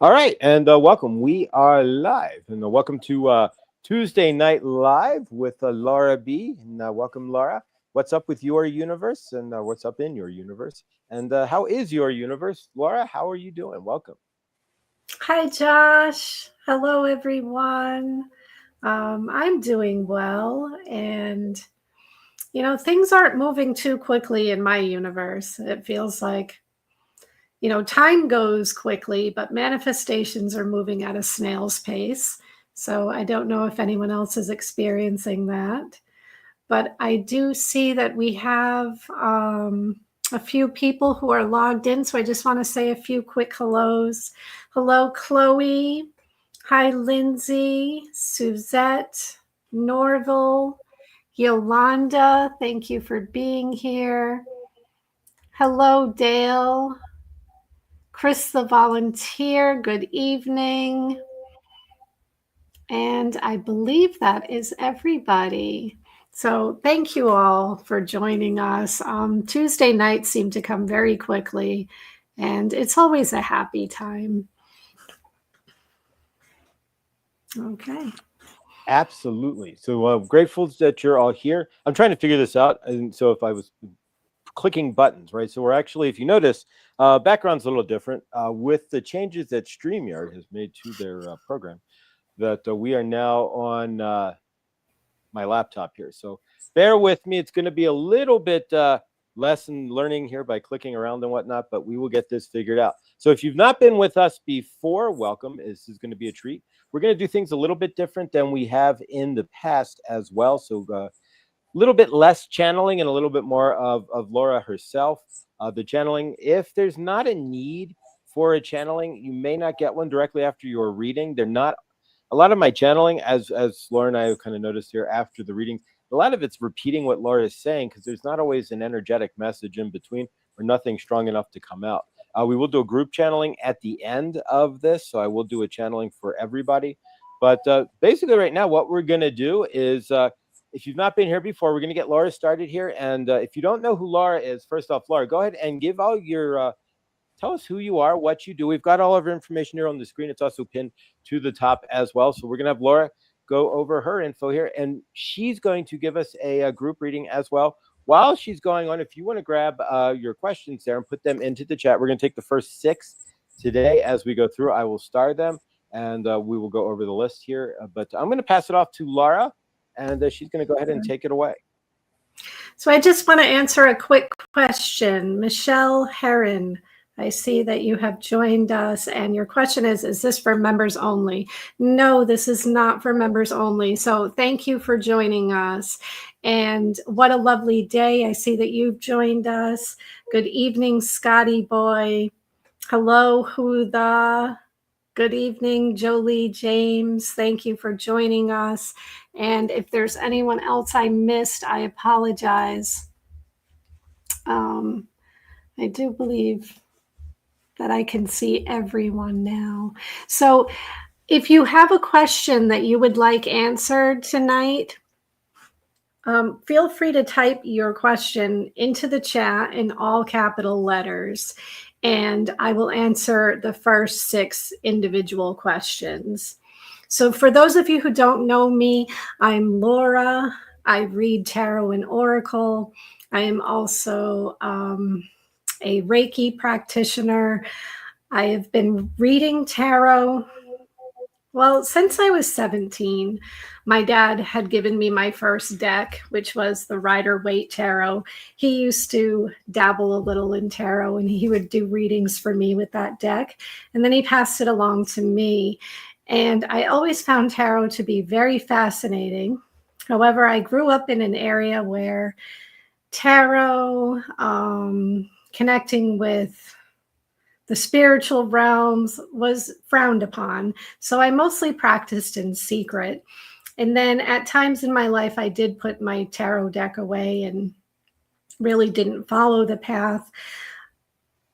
All right, and welcome. We are live, and welcome to Tuesday Night Live with Laura B. And welcome, Laura. What's up with your universe, and what's up in your universe, and how is your universe, Laura? How are you doing? Welcome. Hi, Josh. Hello, everyone. I'm doing well, and things aren't moving too quickly in my universe. It feels like, time goes quickly, but manifestations are moving at a snail's pace. So I don't know if anyone else is experiencing that. But I do see that we have a few people who are logged in. So I just want to say a few quick hellos. Hello, Chloe. Hi, Lindsay, Suzette, Norval, Yolanda. Thank you for being here. Hello, Dale. Chris the volunteer. Good evening. And I believe that is everybody. So thank you all for joining us. Tuesday nights seem to come very quickly, and it's always a happy time. Okay. Absolutely. So grateful that you're all here. I'm trying to figure this out, and so if I was clicking buttons, right? So we're actually, if you notice, background's a little different with the changes that StreamYard has made to their program. That we are now on my laptop here. So bear with me. It's going to be a little bit lesson learning here by clicking around and whatnot, but we will get this figured out. So if you've not been with us before, welcome. This is going to be a treat. We're going to do things a little bit different than we have in the past as well. So a little bit less channeling and a little bit more of Laura herself. The channeling, if there's not a need for a channeling, you may not get one directly after your reading. They're not a lot of my channeling, as Laura and I have kind of noticed here after the readings, a lot of it's repeating what Laura is saying because there's not always an energetic message in between or nothing strong enough to come out. We will do a group channeling at the end of this, so I will do a channeling for everybody. But basically, right now, what we're going to do is if you've not been here before, we're going to get Laura started here. And if you don't know who Laura is, first off, Laura, go ahead and give all your tell us who you are, what you do. We've got all of our information here on the screen. It's also pinned to the top as well. So we're going to have Laura go over her info here, and she's going to give us a group reading as well. While she's going on, if you want to grab your questions there and put them into the chat, we're going to take the first 6 today as we go through. I will star them, and we will go over the list here. But I'm going to pass it off to Laura, and she's going to go ahead and take it away. So I just want to answer a quick question. Michelle Heron, I see that you have joined us, and your question is this for members only? No, this is not for members only. So thank you for joining us. And what a lovely day. I see that you've joined us. Good evening, Scotty boy. Hello, Huda. Good evening, Jolie James. Thank you for joining us. And if there's anyone else I missed, I apologize. I do believe that I can see everyone now. So if you have a question that you would like answered tonight, feel free to type your question into the chat in all capital letters, and I will answer the first 6 individual questions. So for those of you who don't know me, I'm Laura. I read tarot and oracle. I am also a Reiki practitioner. I have been reading tarot, well, since I was 17. My dad had given me my first deck, which was the Rider-Waite Tarot. He used to dabble a little in tarot, and he would do readings for me with that deck. And then he passed it along to me. And I always found tarot to be very fascinating. However, I grew up in an area where tarot, connecting with the spiritual realms was frowned upon. So I mostly practiced in secret. And then at times in my life, I did put my tarot deck away and really didn't follow the path.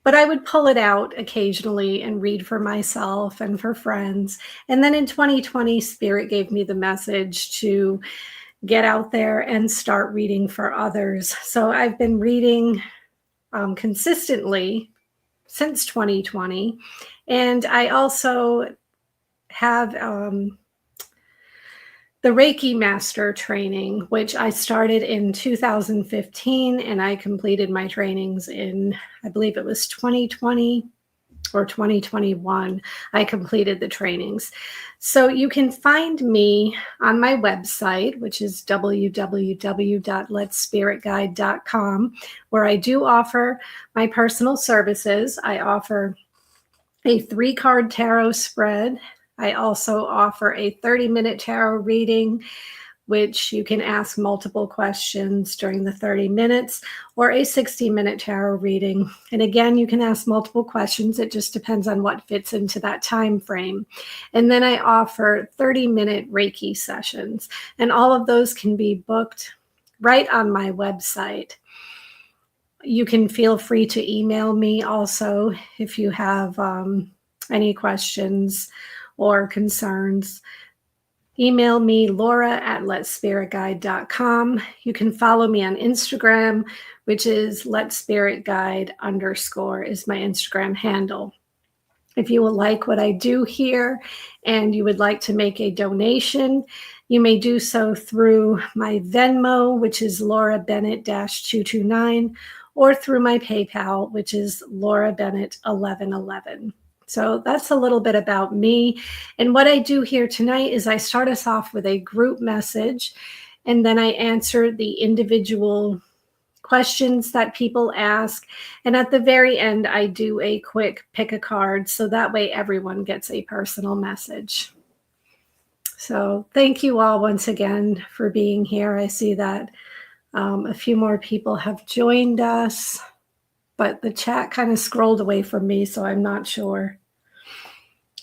But I would pull it out occasionally and read for myself and for friends. And then in 2020, Spirit gave me the message to get out there and start reading for others. So I've been reading consistently since 2020. And I also have the Reiki Master training, which I started in 2015, and I completed my trainings in, I believe it was 2020 or 2021. I completed the trainings. So you can find me on my website, which is www.letspiritguide.com, where I do offer my personal services. I offer a 3-card tarot spread. I also offer a 30-minute tarot reading, which you can ask multiple questions during the 30 minutes, or a 60-minute tarot reading. And again, you can ask multiple questions. It just depends on what fits into that time frame. And then I offer 30-minute Reiki sessions, and all of those can be booked right on my website. You can feel free to email me also if you have any questions or concerns. Email me, laura@letspiritguide.com. You can follow me on Instagram, which is letspiritguide_ is my Instagram handle. If you will like what I do here and you would like to make a donation, you may do so through my Venmo, which is Laura Bennett-229, or through my PayPal, which is Laura Bennett 1111. So that's a little bit about me. And what I do here tonight is I start us off with a group message, and then I answer the individual questions that people ask. And at the very end, I do a quick pick a card, so that way everyone gets a personal message. So thank you all once again for being here. I see that a few more people have joined us, but the chat kind of scrolled away from me, so I'm not sure.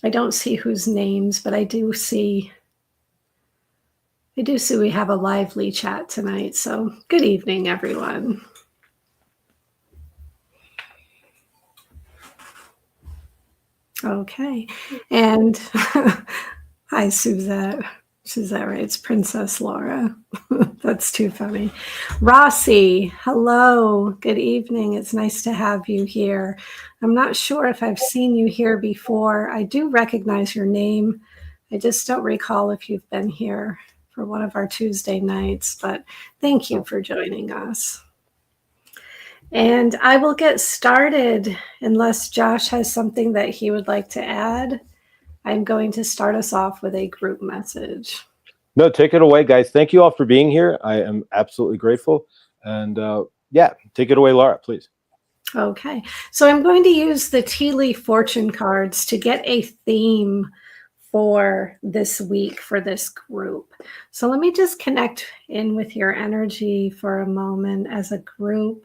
I don't see whose names, but I do see we have a lively chat tonight. So good evening, everyone. Okay. And hi, Suzette. Suzette writes Princess Laura. That's too funny. Rossi, hello. Good evening. It's nice to have you here. I'm not sure if I've seen you here before. I do recognize your name. I just don't recall if you've been here for one of our Tuesday nights, but thank you for joining us. And I will get started unless Josh has something that he would like to add. I'm going to start us off with a group message. No, take it away, guys. Thank you all for being here. I am absolutely grateful. And yeah, take it away, Laura, please. Okay. So I'm going to use the tea leaf fortune cards to get a theme for this week for this group. So let me just connect in with your energy for a moment as a group.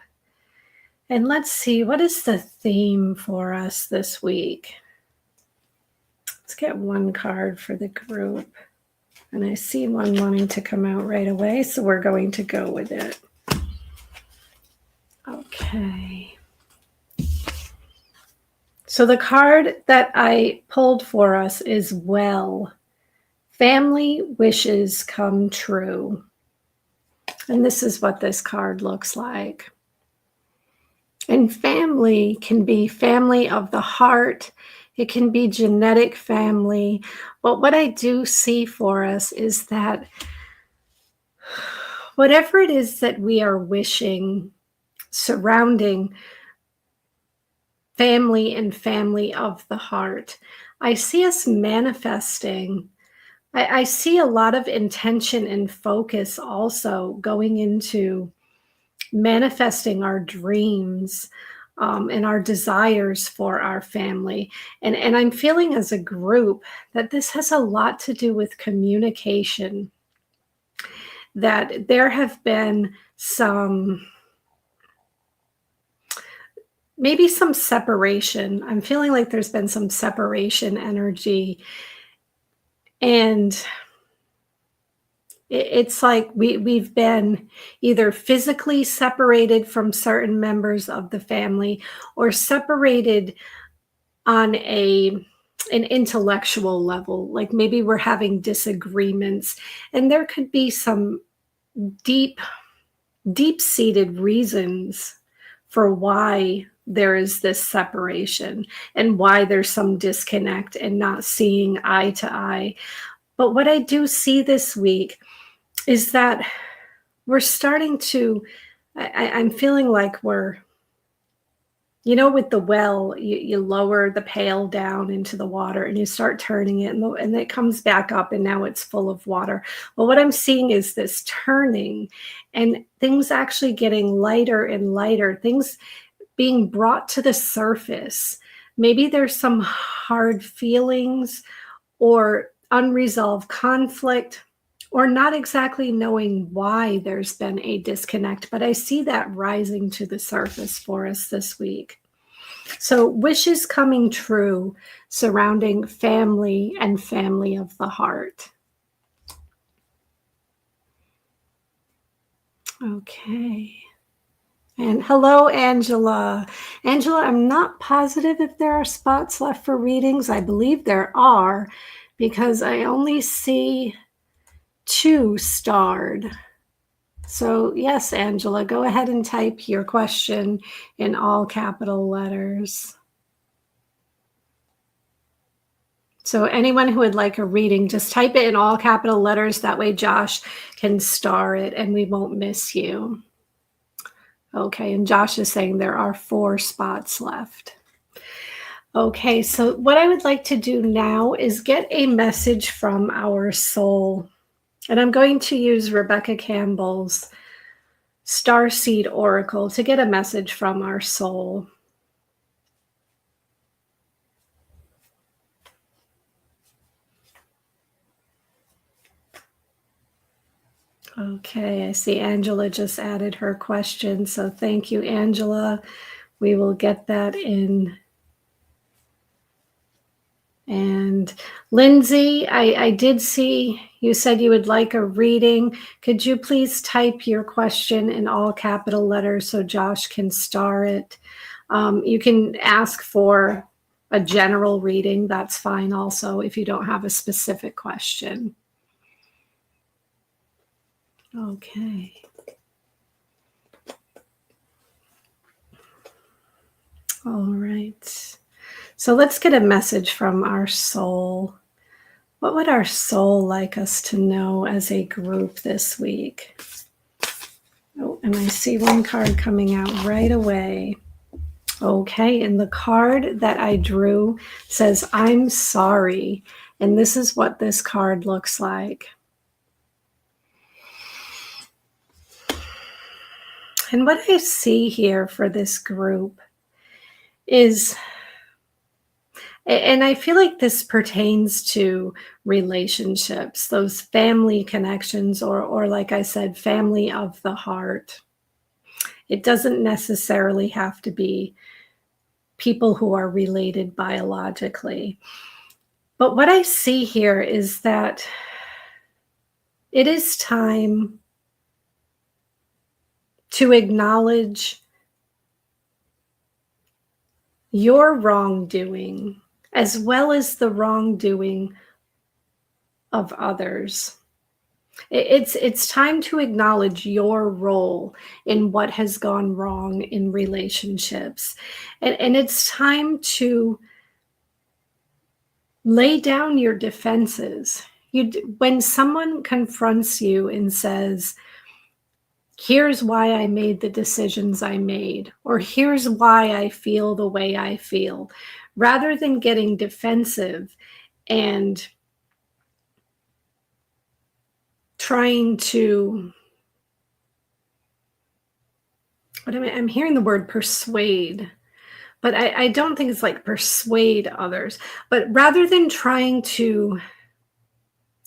And let's see, what is the theme for us this week? Let's get one card for the group. And I see one wanting to come out right away, so we're going to go with it. Okay. So the card that I pulled for us is Well, Family Wishes Come True. And this is what this card looks like. And family can be family of the heart. It can be genetic family. But what I do see for us is that whatever it is that we are wishing surrounding family and family of the heart, I see us manifesting. I see a lot of intention and focus also going into manifesting our dreams and our desires for our family. And I'm feeling as a group that this has a lot to do with communication, that there have been maybe some separation. I'm feeling like there's been some separation energy. And it's like we've been either physically separated from certain members of the family or separated on an intellectual level. Like maybe we're having disagreements, and there could be some deep-seated reasons for why there is this separation and why there's some disconnect and not seeing eye to eye. But what I do see this week is that we're starting to, I'm feeling like we're, with the well, you lower the pail down into the water and you start turning it, and it comes back up, and now it's full of water. Well, what I'm seeing is this turning and things actually getting lighter and lighter, things being brought to the surface. Maybe there's some hard feelings or unresolved conflict, or not exactly knowing why there's been a disconnect, but I see that rising to the surface for us this week. So, wishes coming true surrounding family and family of the heart. Okay. And hello, Angela. Angela, I'm not positive if there are spots left for readings. I believe there are, because I only see 2 starred. So, yes, Angela, go ahead and type your question in all capital letters. So, anyone who would like a reading, just type it in all capital letters. That way, Josh can star it and we won't miss you. Okay, and Josh is saying there are 4 spots left. Okay, so what I would like to do now is get a message from our soul. And I'm going to use Rebecca Campbell's Starseed Oracle to get a message from our soul. Okay, I see Angela just added her question. So thank you, Angela. We will get that in. And Lindsay, I did see you said you would like a reading. Could you please type your question in all capital letters so Josh can star it? You can ask for a general reading. That's fine also if you don't have a specific question. Okay. All right. So let's get a message from our soul. What would our soul like us to know as a group this week? Oh, and I see one card coming out right away. Okay, and the card that I drew says, I'm sorry. And this is what this card looks like. And what I see here for this group is, and I feel like this pertains to relationships, those family connections, or like I said, family of the heart. It doesn't necessarily have to be people who are related biologically. But what I see here is that it is time to acknowledge your wrongdoing as well as the wrongdoing of others. It's time to acknowledge your role in what has gone wrong in relationships. And it's time to lay down your defenses. When someone confronts you and says, here's why I made the decisions I made, or here's why I feel the way I feel, rather than getting defensive and trying to, I'm hearing the word persuade, but I don't think it's like persuade others, but rather than trying to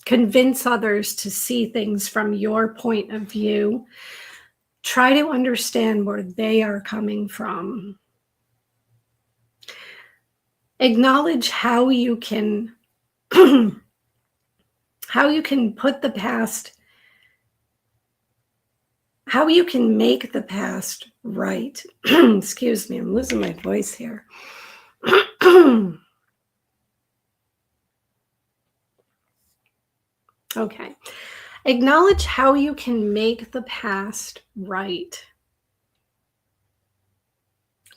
convince others to see things from your point of view, try to understand where they are coming from. Acknowledge how you can put the past, how you can make the past right. Excuse me, I'm losing my voice here. Okay. Acknowledge how you can make the past right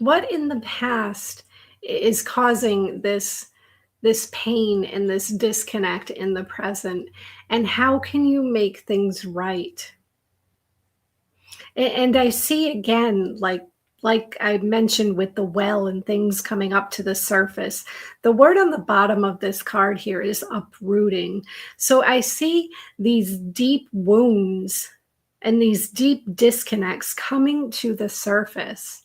What in the past is causing this pain and this disconnect in the present, and how can you make things right? And I see again, like I mentioned with the well and things coming up to the surface, the word on the bottom of this card here is uprooting. So I see these deep wounds and these deep disconnects coming to the surface,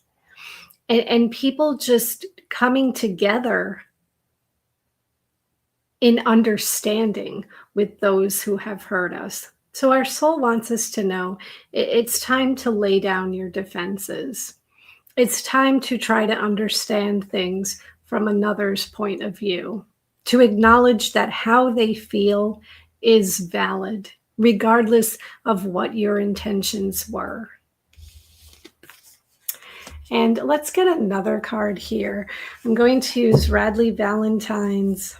and people just coming together in understanding with those who have hurt us. So our soul wants us to know it's time to lay down your defenses. It's time to try to understand things from another's point of view, to acknowledge that how they feel is valid, regardless of what your intentions were. And let's get another card here. I'm going to use Radley Valentine's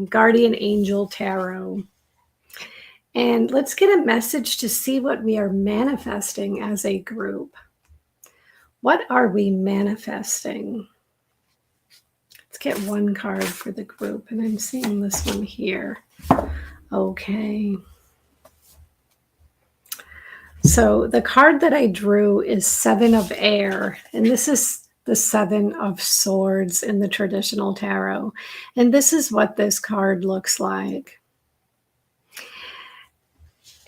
Guardian Angel Tarot. And let's get a message to see what we are manifesting as a group. What are we manifesting? Let's get one card for the group, and I'm seeing this one here. Okay. So the card that I drew is Seven of Air, and this is the Seven of Swords in the traditional tarot. And this is what this card looks like.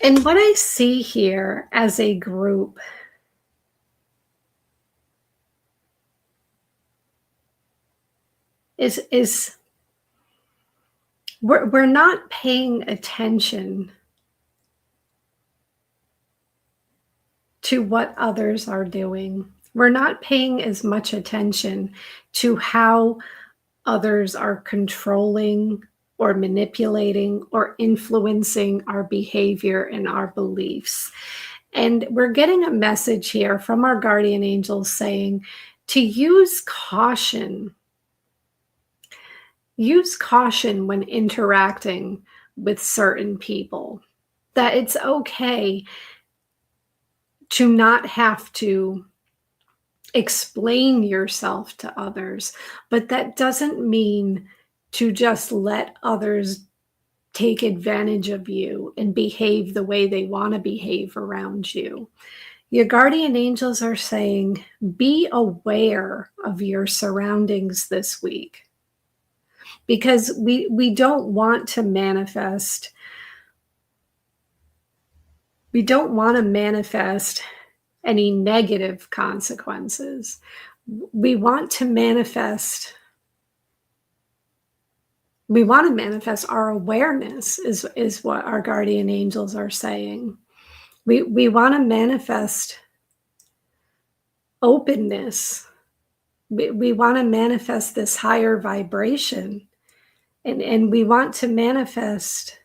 And what I see here as a group is we're not paying attention to what others are doing. We're not paying as much attention to how others are controlling or manipulating or influencing our behavior and our beliefs. And we're getting a message here from our guardian angels saying to use caution. Use caution when interacting with certain people, that it's okay to not have to explain yourself to others, but that doesn't mean to just let others take advantage of you and behave the way they want to behave around you. Your guardian angels are saying, be aware of your surroundings this week, because we don't want to manifest. We don't want to manifest any negative consequences. We want to manifest our awareness is what our guardian angels are saying. We want to manifest openness. We want to manifest this higher vibration, and we want to manifest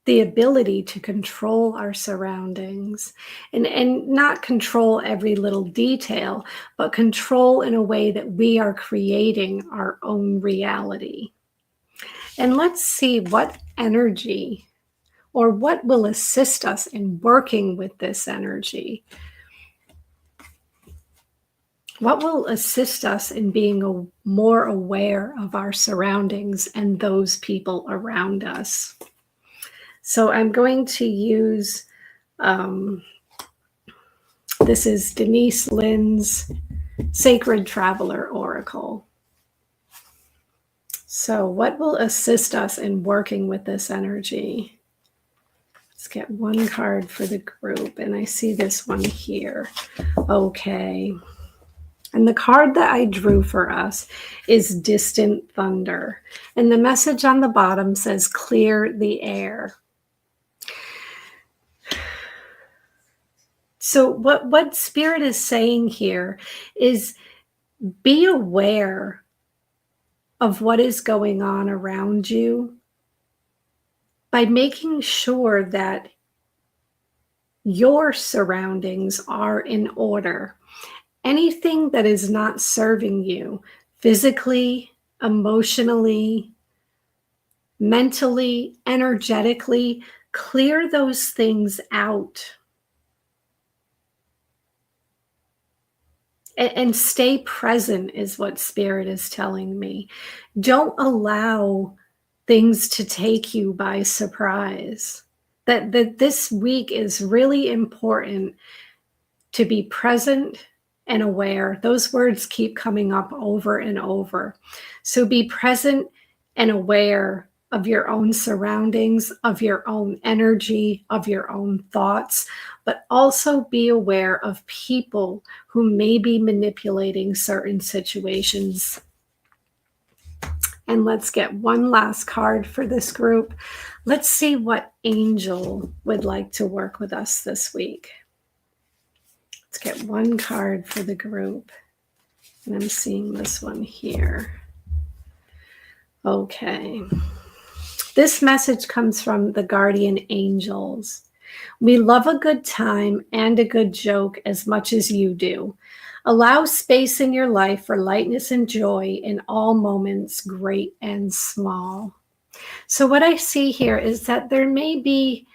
the ability to control our surroundings, and not control every little detail, but control in a way that we are creating our own reality. And let's see what energy or what will assist us in working with this energy. What will assist us in being more aware of our surroundings and those people around us? So I'm going to use, this is Denise Lynn's Sacred Traveler Oracle. So what will assist us in working with this energy? Let's get one card for the group, and I see this one here. Okay. And the card that I drew for us is Distant Thunder. And the message on the bottom says, clear the air. So what Spirit is saying here is be aware of what is going on around you by making sure that your surroundings are in order. Anything that is not serving you physically, emotionally, mentally, energetically, clear those things out. And stay present is what Spirit is telling me. Don't allow things to take you by surprise. That this week is really important to be present and aware. Those words keep coming up over and over. So be present and aware of your own surroundings, of your own energy, of your own thoughts, but also be aware of people who may be manipulating certain situations. And let's get one last card for this group. Let's see what angel would like to work with us this week. Let's get one card for the group. And I'm seeing this one here. Okay. This message comes from the guardian angels. We love a good time and a good joke as much as you do. Allow space in your life for lightness and joy in all moments, great and small. So, what I see here is that there may be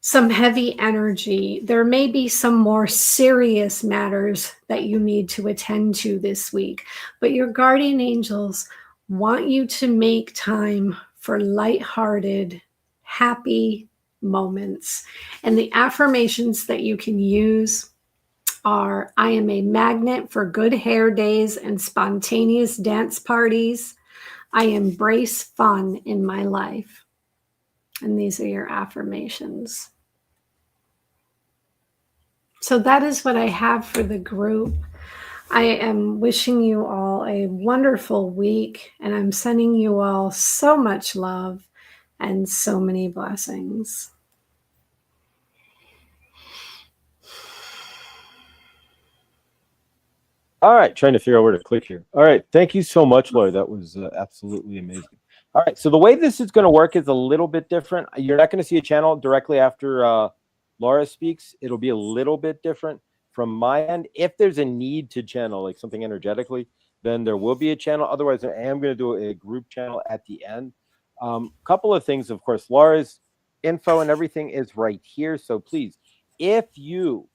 some heavy energy. There may be some more serious matters that you need to attend to this week, but your guardian angels want you to make time for lighthearted, happy moments. And the affirmations that you can use are: I am a magnet for good hair days and spontaneous dance parties. I embrace fun in my life. And these are your affirmations. So that is what I have for the group. I am wishing you all a wonderful week, and I'm sending you all so much love and so many blessings. All right, trying to figure out where to click here. All right, thank you so much, Laura. That was absolutely amazing. All right, so the way this is going to work is a little bit different. You're not going to see a channel directly after Laura speaks. It'll be a little bit different from my end. If there's a need to channel like something energetically, then there will be a channel. Otherwise, I am going to do a group channel at the end. Couple of things, of course, Laura's info and everything is right here. So please, if you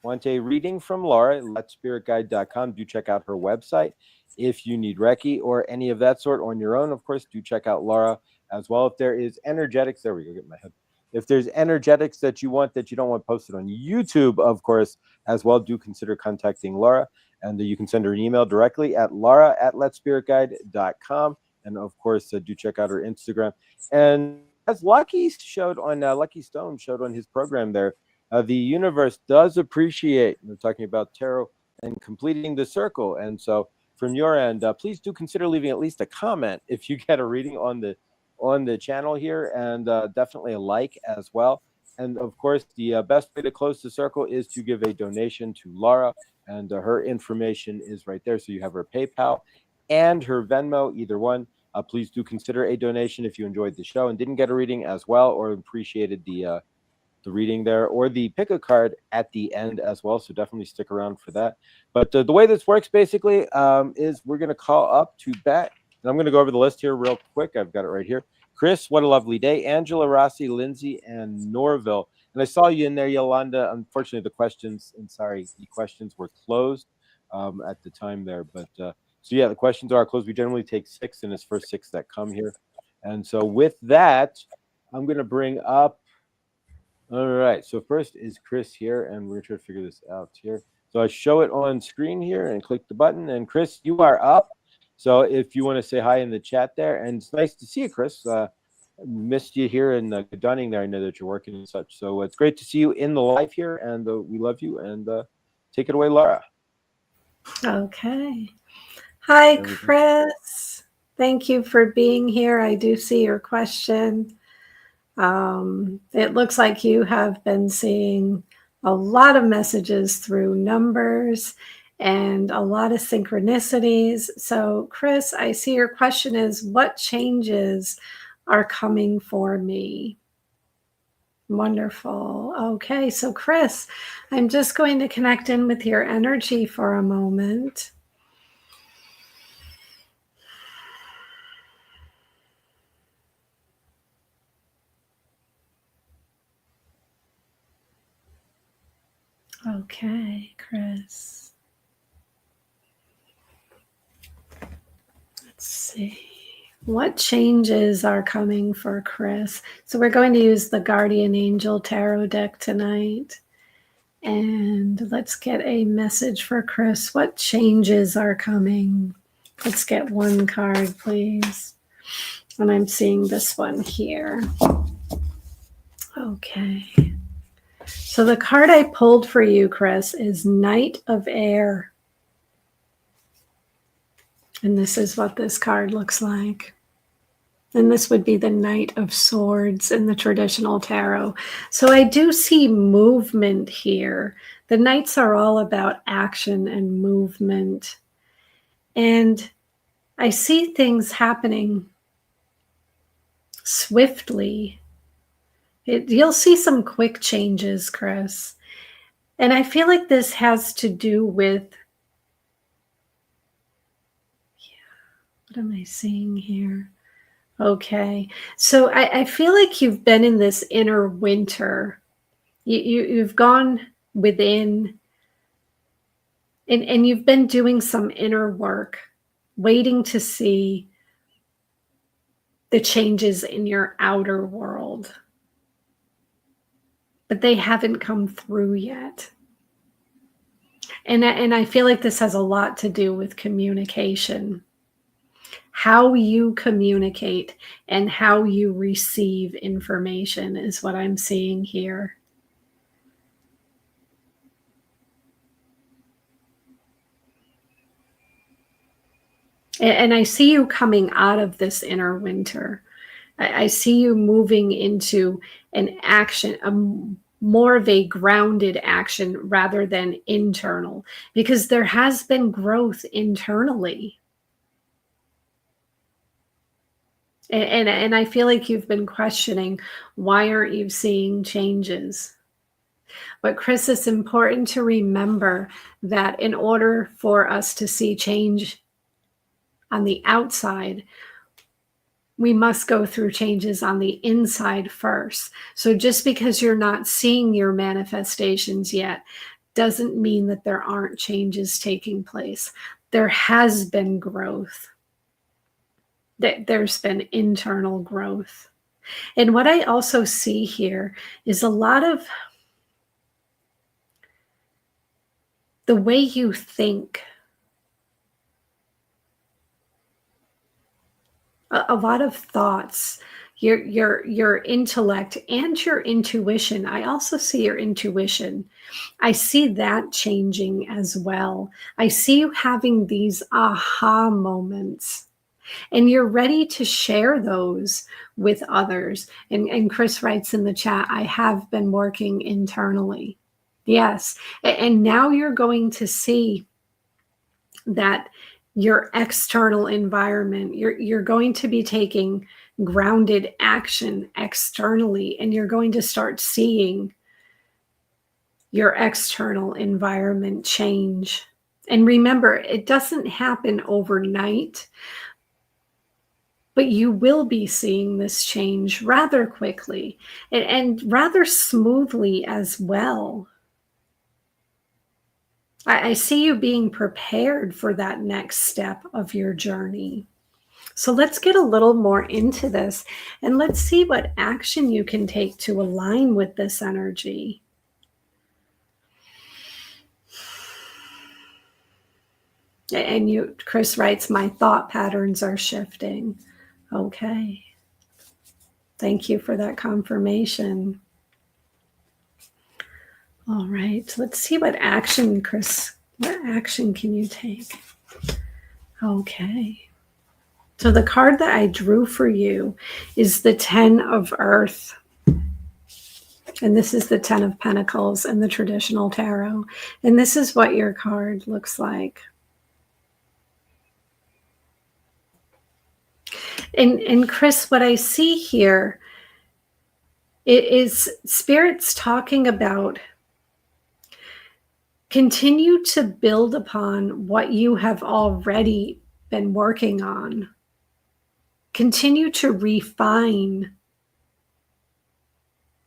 want a reading from Laura, letspiritguide.com. Do check out her website. If you need Reiki or any of that sort on your own, of course, do check out Laura as well. If there is energetics, there we go, get my head. If there's energetics that you want that you don't want posted on YouTube, of course, as well, do consider contacting Laura. And you can send her an email directly at laura@letspiritguide.com. And of course, do check out her Instagram. And as Lucky showed on Lucky Stone showed on his program there, the universe does appreciate, we're talking about tarot and completing the circle. And so from your end, please do consider leaving at least a comment if you get a reading on the channel here, and definitely a like as well. And of course, the best way to close the circle is to give a donation to Laura, and her information is right there. So you have her PayPal and her Venmo, either one. Please do consider a donation if you enjoyed the show and didn't get a reading as well, or appreciated the reading there, or the pick a card at the end as well. So definitely stick around for that. But the way this works basically is we're going to call up to bat. And I'm going to go over the list here real quick. I've got it right here. Chris, what a lovely day. Angela, Rossi, Lindsay, and Norville. And I saw you in there, Yolanda. Unfortunately, the questions were closed at the time there. But so yeah, the questions are closed. We generally take 6, and it's first 6 that come here. And so with that, I'm going to bring up. All right, so first is Chris here, and we're going to try to figure this out here. So I show it on screen here and click the button, and Chris, you are up. So if you want to say hi in the chat there, and it's nice to see you, Chris. Missed you here in Good Dunning there. I know that you're working and such. So it's great to see you in the live here, and we love you. And take it away, Laura. Okay. Hi, Chris. Thank you for being here. I do see your question. It looks like you have been seeing a lot of messages through numbers and a lot of synchronicities. So, Chris, I see your question is, what changes are coming for me? Wonderful. Okay, so Chris, I'm just going to connect in with your energy for a moment. Okay, Chris. see. What changes are coming for Chris? So we're going to use the Guardian Angel Tarot deck tonight. And let's get a message for Chris. What changes are coming? Let's get one card, please. And I'm seeing this one here. Okay. So the card I pulled for you, Chris, is Knight of Air. And this is what this card looks like. And this would be the Knight of Swords in the traditional tarot. So I do see movement here. The Knights are all about action and movement. And I see things happening swiftly. You'll see some quick changes, Chris. And I feel like this has to do with, what am I seeing here? Okay. So I feel like you've been in this inner winter. You've gone within and you've been doing some inner work, waiting to see the changes in your outer world. But they haven't come through yet. And I feel like this has a lot to do with communication. How you communicate and how you receive information is what I'm seeing here. And I see you coming out of this inner winter. I see you moving into an action, more of a grounded action rather than internal, because there has been growth internally. And I feel like you've been questioning, why aren't you seeing changes? But Chris, it's important to remember that in order for us to see change on the outside, we must go through changes on the inside first. So just because you're not seeing your manifestations yet doesn't mean that there aren't changes taking place. There has been growth. There's been internal growth. And what I also see here is a lot of the way you think. A lot of thoughts, your intellect and your intuition. I also see your intuition. I see that changing as well. I see you having these aha moments, and you're ready to share those with others. And Chris writes in the chat, I have been working internally. Yes. And now you're going to see that your external environment, you're going to be taking grounded action externally, and you're going to start seeing your external environment change. And remember, it doesn't happen overnight, but you will be seeing this change rather quickly and rather smoothly as well. I see you being prepared for that next step of your journey. So let's get a little more into this and let's see what action you can take to align with this energy. And Chris writes, my thought patterns are shifting. Okay. Thank you for that confirmation. All right, let's see what action, Chris, what action can you take? Okay. So the card that I drew for you is the 10 of Earth. And this is the 10 of Pentacles in the traditional tarot. And this is what your card looks like. And Chris, what I see here is spirits talking about continue to build upon what you have already been working on. Continue to refine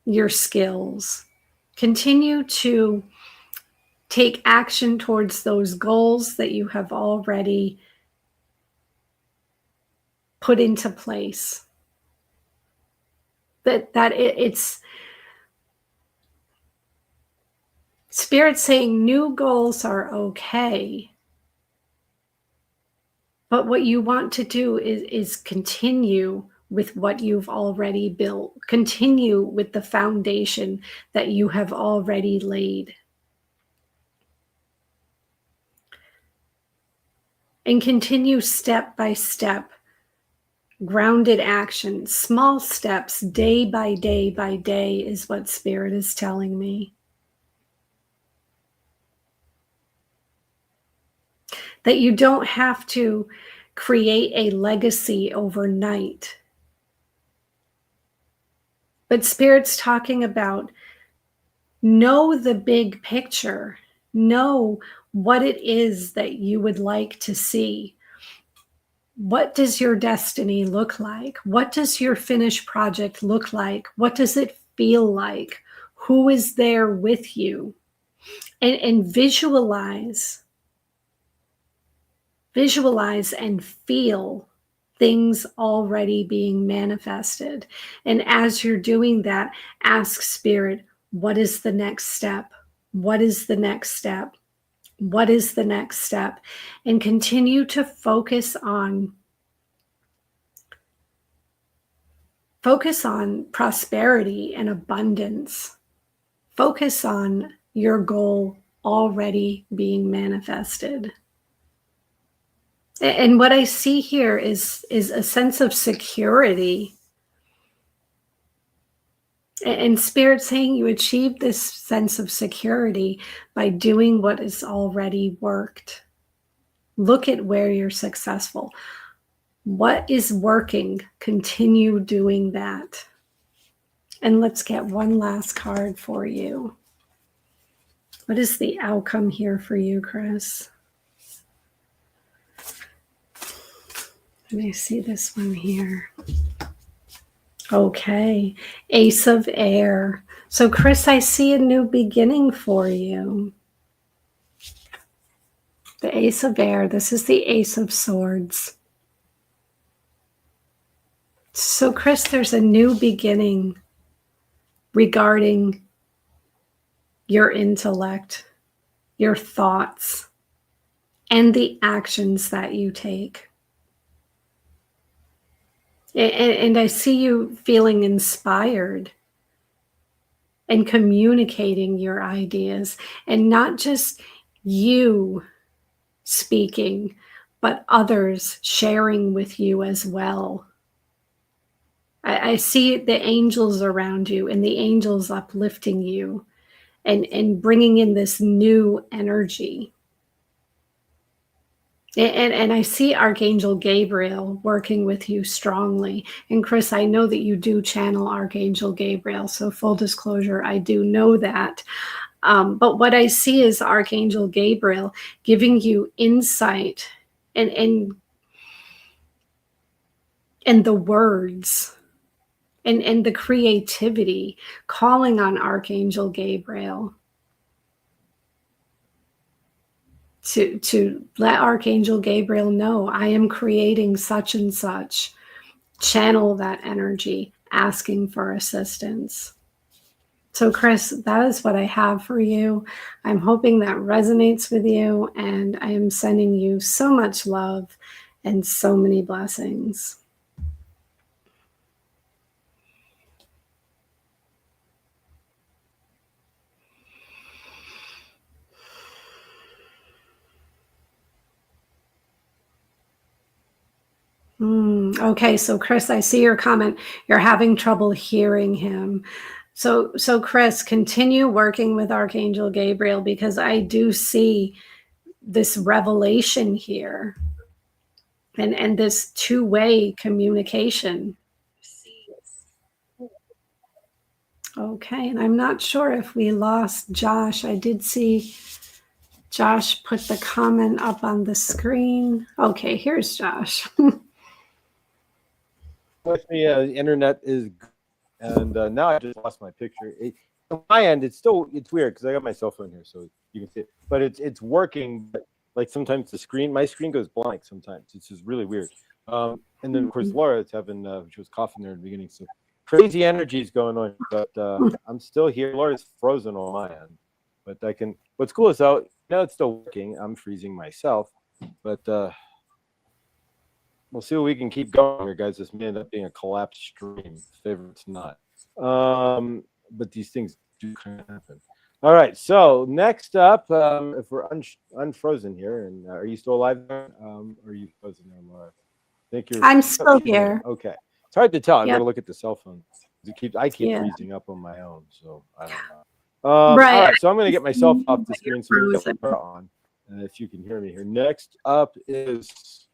your skills. Continue to take action towards those goals that you have already put into place. It's Spirit saying new goals are okay. But what you want to do is continue with what you've already built, continue with the foundation that you have already laid. And continue step by step, grounded action, small steps, day by day by day, is what Spirit is telling me. That you don't have to create a legacy overnight. But Spirit's talking about know the big picture, know what it is that you would like to see. What does your destiny look like? What does your finished project look like? What does it feel like? Who is there with you? And visualize and feel things already being manifested. And as you're doing that, ask Spirit, what is the next step? What is the next step? What is the next step? And continue to focus on prosperity and abundance. Focus on your goal already being manifested. And what I see here is a sense of security. And Spirit saying you achieve this sense of security by doing what has already worked. Look at where you're successful. What is working? Continue doing that. And let's get one last card for you. What is the outcome here for you, Chris? Let me see this one here. Okay, Ace of Air. So, Chris, I see a new beginning for you. The Ace of Air. This is the Ace of Swords. So, Chris, there's a new beginning regarding your intellect, your thoughts, and the actions that you take. And I see you feeling inspired and communicating your ideas, and not just you speaking, but others sharing with you as well. I see the angels around you and the angels uplifting you and bringing in this new energy. And I see Archangel Gabriel working with you strongly. And Chris, I know that you do channel Archangel Gabriel. So full disclosure, I do know that. But what I see is Archangel Gabriel giving you insight and the words and the creativity, calling on Archangel Gabriel to let Archangel Gabriel know, I am creating such and such. Channel that energy, asking for assistance. So, Chris, that is what I have for you. I'm hoping that resonates with you, and I am sending you so much love and so many blessings. Okay, so Chris, I see your comment. You're having trouble hearing him. So Chris, continue working with Archangel Gabriel, because I do see this revelation here and this two-way communication. Okay, and I'm not sure if we lost Josh. I did see Josh put the comment up on the screen. Okay, here's Josh. With me, the internet is, and now I just lost my picture. On my end, it's weird because I got my cell phone here, so you can see it. But it's working. But like sometimes my screen goes blank. Sometimes it's just really weird. And then of course Laura is having she was coughing there in the beginning, so crazy energies going on. But I'm still here. Laura's frozen on my end, but I can. What's cool is though now it's still working. I'm freezing myself, but we'll see what we can keep going here, guys. This may end up being a collapsed stream. If it's not. But these things do kind of happen. All right. So next up, if we're unfrozen here, and are you still alive? Or are you frozen there, Laura? I think you're. I'm Oh, still she's there. here. Okay. It's hard to tell. I've got Yep. to look at the cell phone. I keep Yeah. freezing up on my own, so I don't know. Right. All right. So I'm going to get myself off the But you're screen so we can frozen. get Laura on. If you can hear me here. Next up is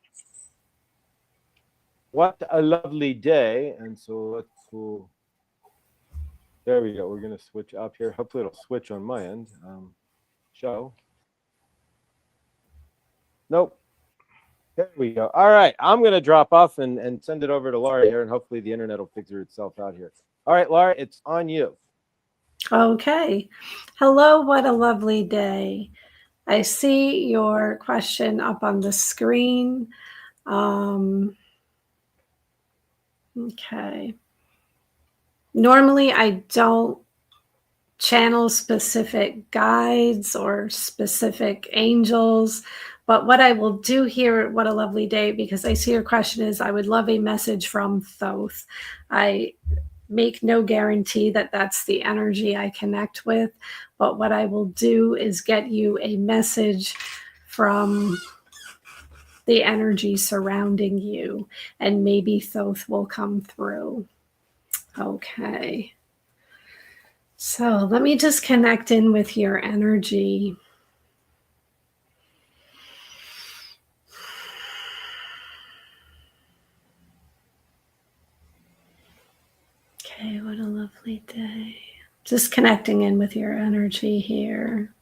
What a Lovely Day. And so let's pull. There we go. We're going to switch up here. Hopefully it'll switch on my end. Show. Nope. There we go. All right. I'm going to drop off and send it over to Laura here, and hopefully the internet will figure itself out here. All right, Laura, it's on you. Okay. Hello, what a lovely day. I see your question up on the screen. Okay. Normally, I don't channel specific guides or specific angels, but what I will do here at What a Lovely Day, because I see your question is, I would love a message from Thoth. I make no guarantee that that's the energy I connect with, but what I will do is get you a message from the energy surrounding you, and maybe Thoth will come through. Okay. So let me just connect in with your energy. Okay, what a lovely day. Just connecting in with your energy here.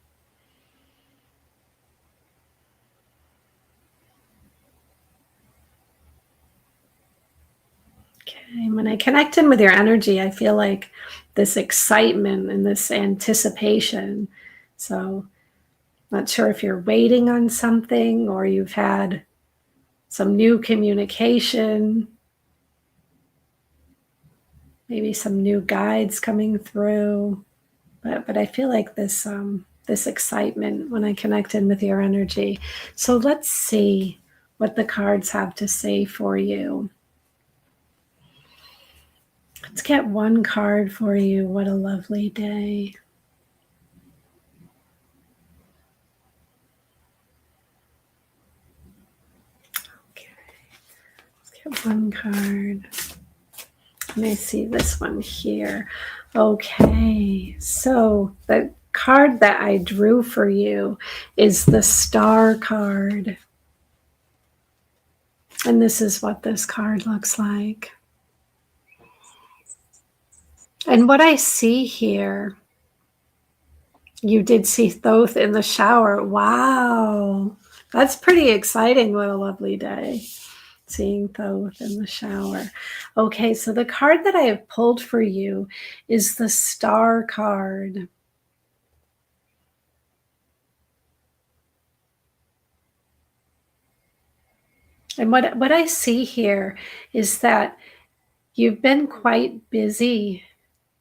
Okay, when I connect in with your energy, I feel like this excitement and this anticipation. So, not sure if you're waiting on something or you've had some new communication, maybe some new guides coming through. But I feel like this this excitement when I connect in with your energy. So let's see what the cards have to say for you. Let's get one card for you. What a lovely day. Okay, let's get one card. Let me see this one here. Okay, so the card that I drew for you is the Star card. And this is what this card looks like. And what I see here, you did see Thoth in the shower. Wow, that's pretty exciting. What a lovely day. Seeing Thoth in the shower. Okay, so the card that I have pulled for you is the Star card. And what I see here is that you've been quite busy.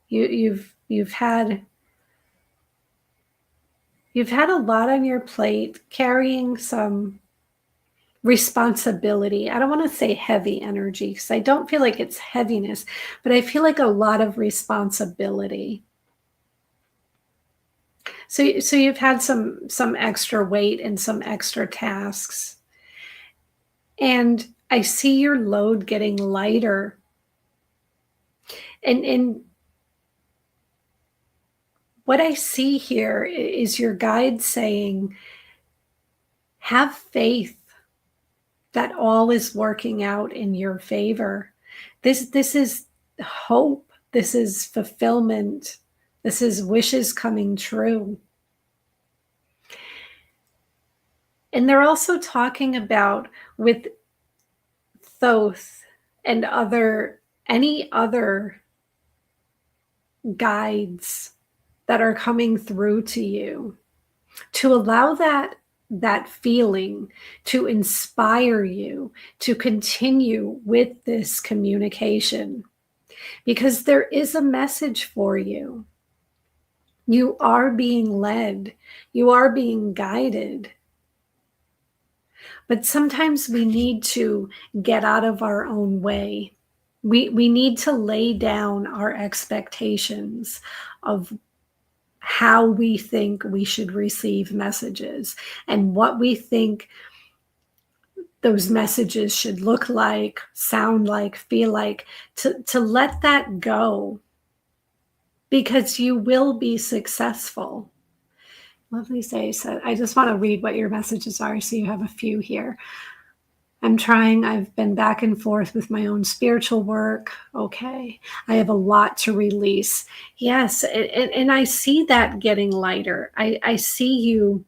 You've had a lot on your plate, carrying some responsibility. I don't want to say heavy energy because I don't feel like it's heaviness, but I feel like a lot of responsibility. So you've had some extra weight and some extra tasks. And I see your load getting lighter. And what I see here is your guide saying, have faith that all is working out in your favor. This is hope. This is fulfillment. This is wishes coming true. And they're also talking about with Thoth and any other guides that are coming through to you, to allow that feeling to inspire you to continue with this communication, because there is a message for you. You are being led, you are being guided. But sometimes we need to get out of our own way. We need to lay down our expectations of how we think we should receive messages and what we think those messages should look like, sound like, feel like, to let that go, because you will be successful. Lovely say, so I just want to read what your messages are. So you have a few here. I've been back and forth with my own spiritual work. Okay. I have a lot to release. Yes. And I see that getting lighter. I see you,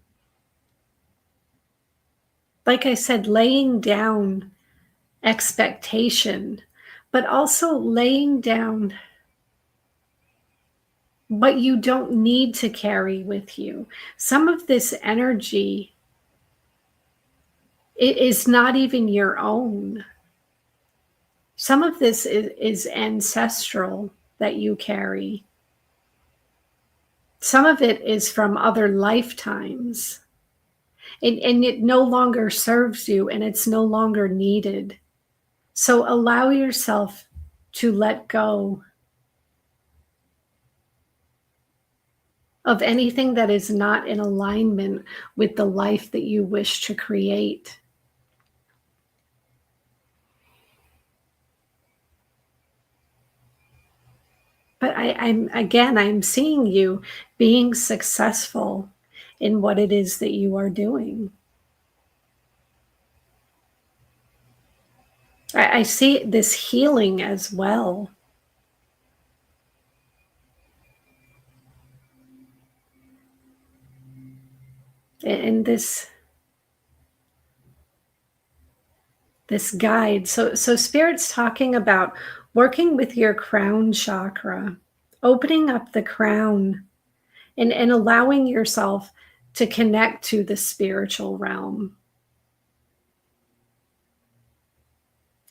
like I said, laying down expectation, but also laying down what you don't need to carry with you. Some of this energy is not even your own. Some of this is ancestral that you carry. Some of it is from other lifetimes. And it no longer serves you and it's no longer needed. So allow yourself to let go of anything that is not in alignment with the life that you wish to create. But I'm seeing you being successful in what it is that you are doing. I see this healing as well. And this guide. So Spirit's talking about working with your crown chakra, opening up the crown and allowing yourself to connect to the spiritual realm.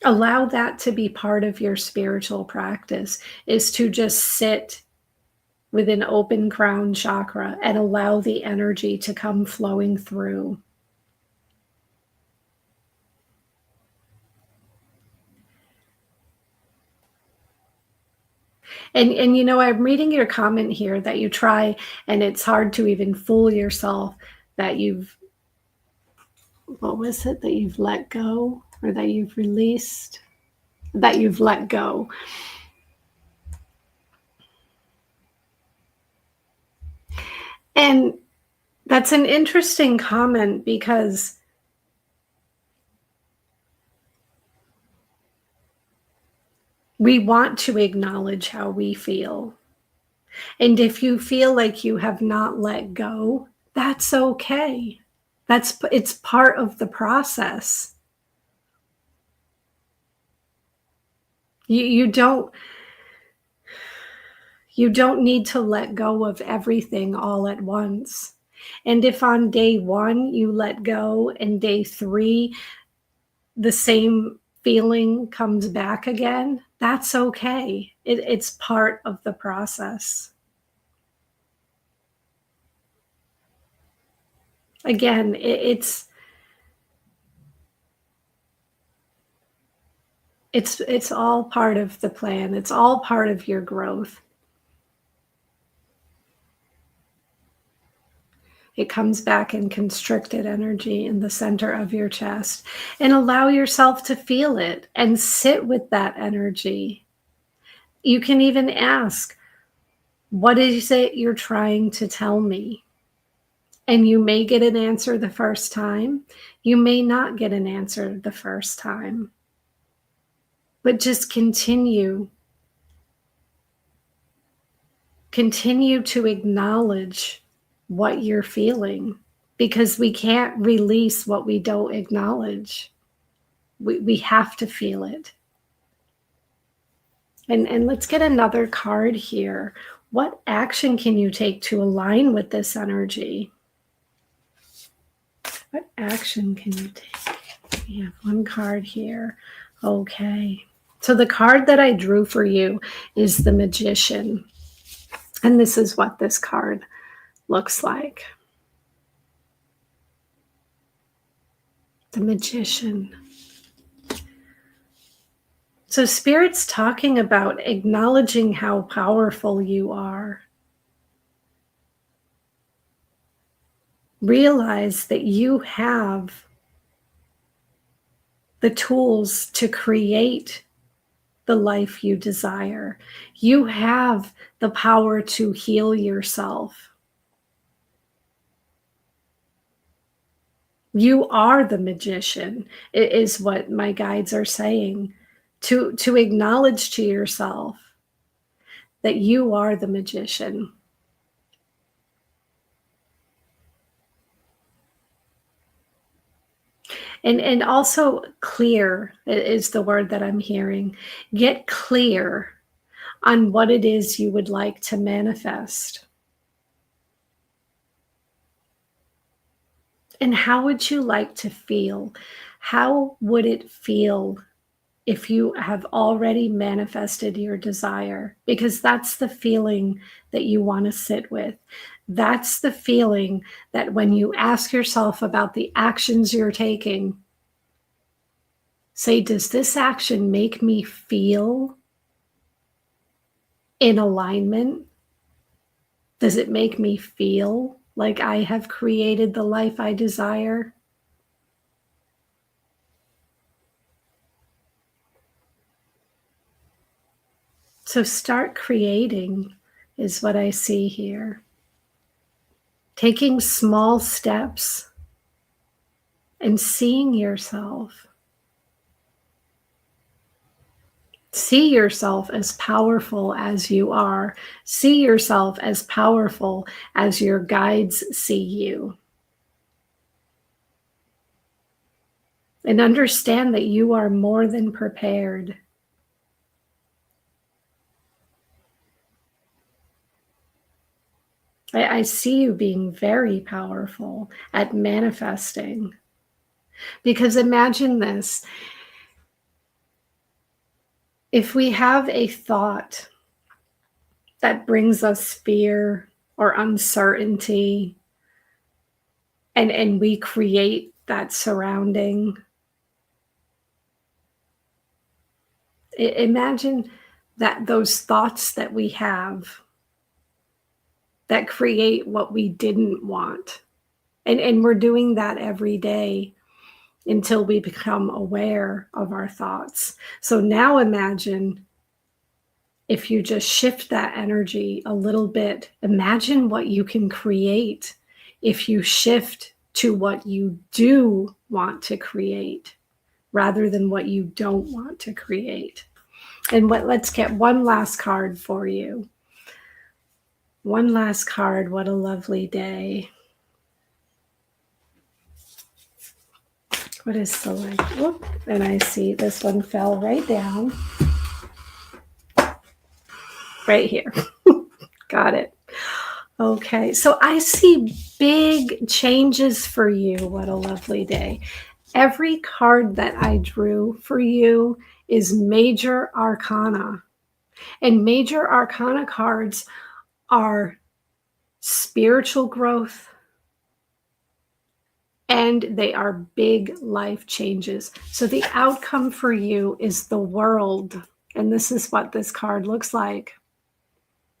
Allow that to be part of your spiritual practice, is to just sit with an open crown chakra and allow the energy to come flowing through. And you know, I'm reading your comment here that you try, and it's hard to even fool yourself that what was it, that you've let go, or that you've released, that you've let go. And that's an interesting comment, because we want to acknowledge how we feel. And if you feel like you have not let go, that's okay. It's part of the process. You don't need to let go of everything all at once. And if on day 1 you let go and day 3 the same feeling comes back again, that's okay. It's part of the process. Again, it's all part of the plan. It's all part of your growth. It comes back in constricted energy in the center of your chest, and allow yourself to feel it and sit with that energy. You can even ask, what is it you're trying to tell me? And you may get an answer the first time. You may not get an answer the first time. But just continue to acknowledge what you're feeling, because we can't release what we don't acknowledge. We have to feel it. And let's get another card here. What action can you take to align with this energy? What action can you take? We have one card here. Okay. So the card that I drew for you is the Magician. And this is what this card looks like. The Magician. So Spirit's talking about acknowledging how powerful you are. Realize that you have the tools to create the life you desire. You have the power to heal yourself. You are the magician, is what my guides are saying. To acknowledge to yourself that you are the magician. And also clear is the word that I'm hearing. Get clear on what it is you would like to manifest. And how would you like to feel? How would it feel if you have already manifested your desire? Because that's the feeling that you want to sit with. That's the feeling that when you ask yourself about the actions you're taking, say, does this action make me feel in alignment? Does it make me feel like I have created the life I desire? So start creating is what I see here. Taking small steps and seeing yourself. See yourself as powerful as you are. See yourself as powerful as your guides see you. And understand that you are more than prepared. I see you being very powerful at manifesting. Because imagine this. If we have a thought that brings us fear or uncertainty, and we create that surrounding, imagine that those thoughts that we have that create what we didn't want. And we're doing that every day until we become aware of our thoughts. So now imagine if you just shift that energy a little bit, imagine what you can create if you shift to what you do want to create rather than what you don't want to create. And let's get one last card for you. One last card. What a lovely day. What is the light? Whoop, and I see this one fell right down. Right here. Got it. Okay, so I see big changes for you. What a lovely day. Every card that I drew for you is major arcana. And major arcana cards are spiritual growth, and they are big life changes. So the outcome for you is the world. And this is what this card looks like.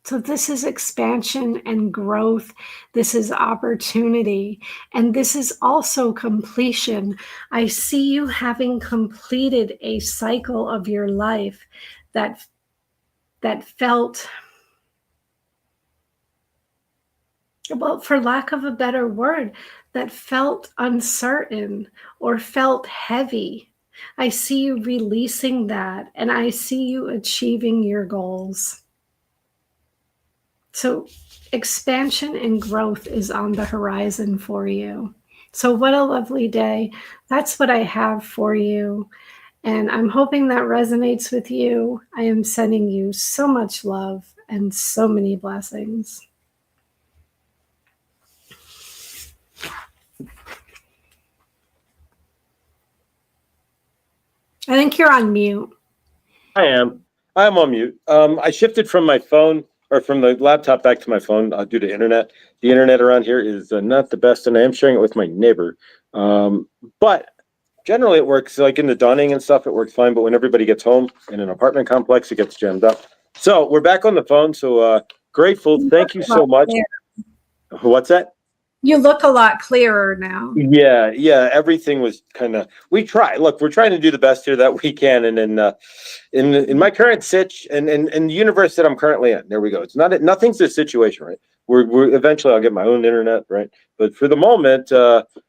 So this is expansion and growth. This is opportunity. And this is also completion. I see you having completed a cycle of your life that felt, well, for lack of a better word, that felt uncertain or felt heavy. I see you releasing that, and I see you achieving your goals. So expansion and growth is on the horizon for you. So what a lovely day. That's what I have for you. And I'm hoping that resonates with you. I am sending you so much love and so many blessings. I think you're on mute. I am. I'm on mute. I shifted from my phone or from the laptop back to my phone due to internet. The internet around here is not the best, and I am sharing it with my neighbor. But generally, it works. Like in the dawning and stuff, it works fine. But when everybody gets home in an apartment complex, it gets jammed up. So we're back on the phone. So grateful. You look Thank you a lot so much. clearer. What's that? You look a lot clearer now. Yeah. Everything was kind of. We try. Look, we're trying to do the best here that we can, and then in my current sitch and in the universe that I'm currently in, there we go. It's not nothing's a situation, right? We're eventually I'll get my own internet, right? But for the moment,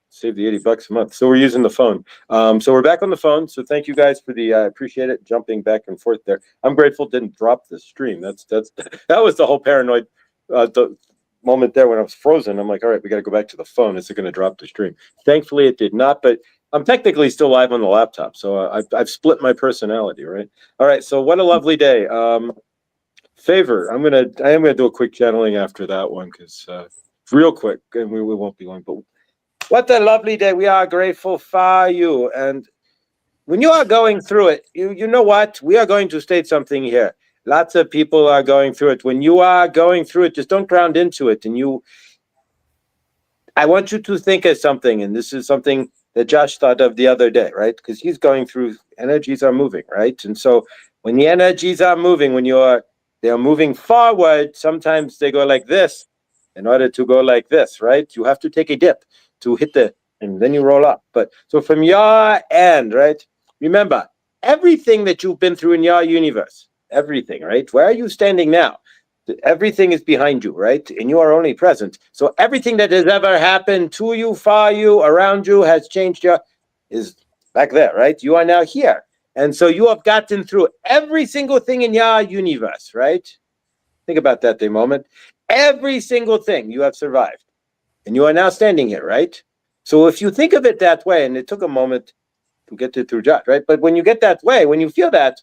save the $80 a month. So we're using the phone. So we're back on the phone. So thank you guys for the. I appreciate it. Jumping back and forth there. I'm grateful didn't drop the stream. That's that was the whole paranoid. The moment there when I was frozen, I'm like, all right, we got to go back to the phone. Is it going to drop the stream? Thankfully, it did not. But I'm technically still live on the laptop, so I've split my personality, right? All right, so what a lovely day. Favor, I am gonna do a quick channeling after that one because real quick, and we won't be long. But what a lovely day. We are grateful for you, and when you are going through it, you know what? We are going to state something here. Lots of people are going through it. When you are going through it, just don't ground into it, and I want you to think of something, and this is something that Josh thought of the other day, right? Because he's going through energies are moving, right? And so when the energies are moving, they're moving forward, sometimes they go like this. In order to go like this, right? You have to take a dip to hit and then you roll up. But so from your end, right? Remember, everything that you've been through in your universe, everything, right? Where are you standing now? Everything is behind you, right? And you are only present. So everything that has ever happened to you, for you, around you, has changed you, is back there, right? You are now here. And so you have gotten through every single thing in your universe, right? Think about that for a moment. Every single thing you have survived. And you are now standing here, right? So if you think of it that way, and it took a moment to get it through Josh, right? But when you get that way, when you feel that,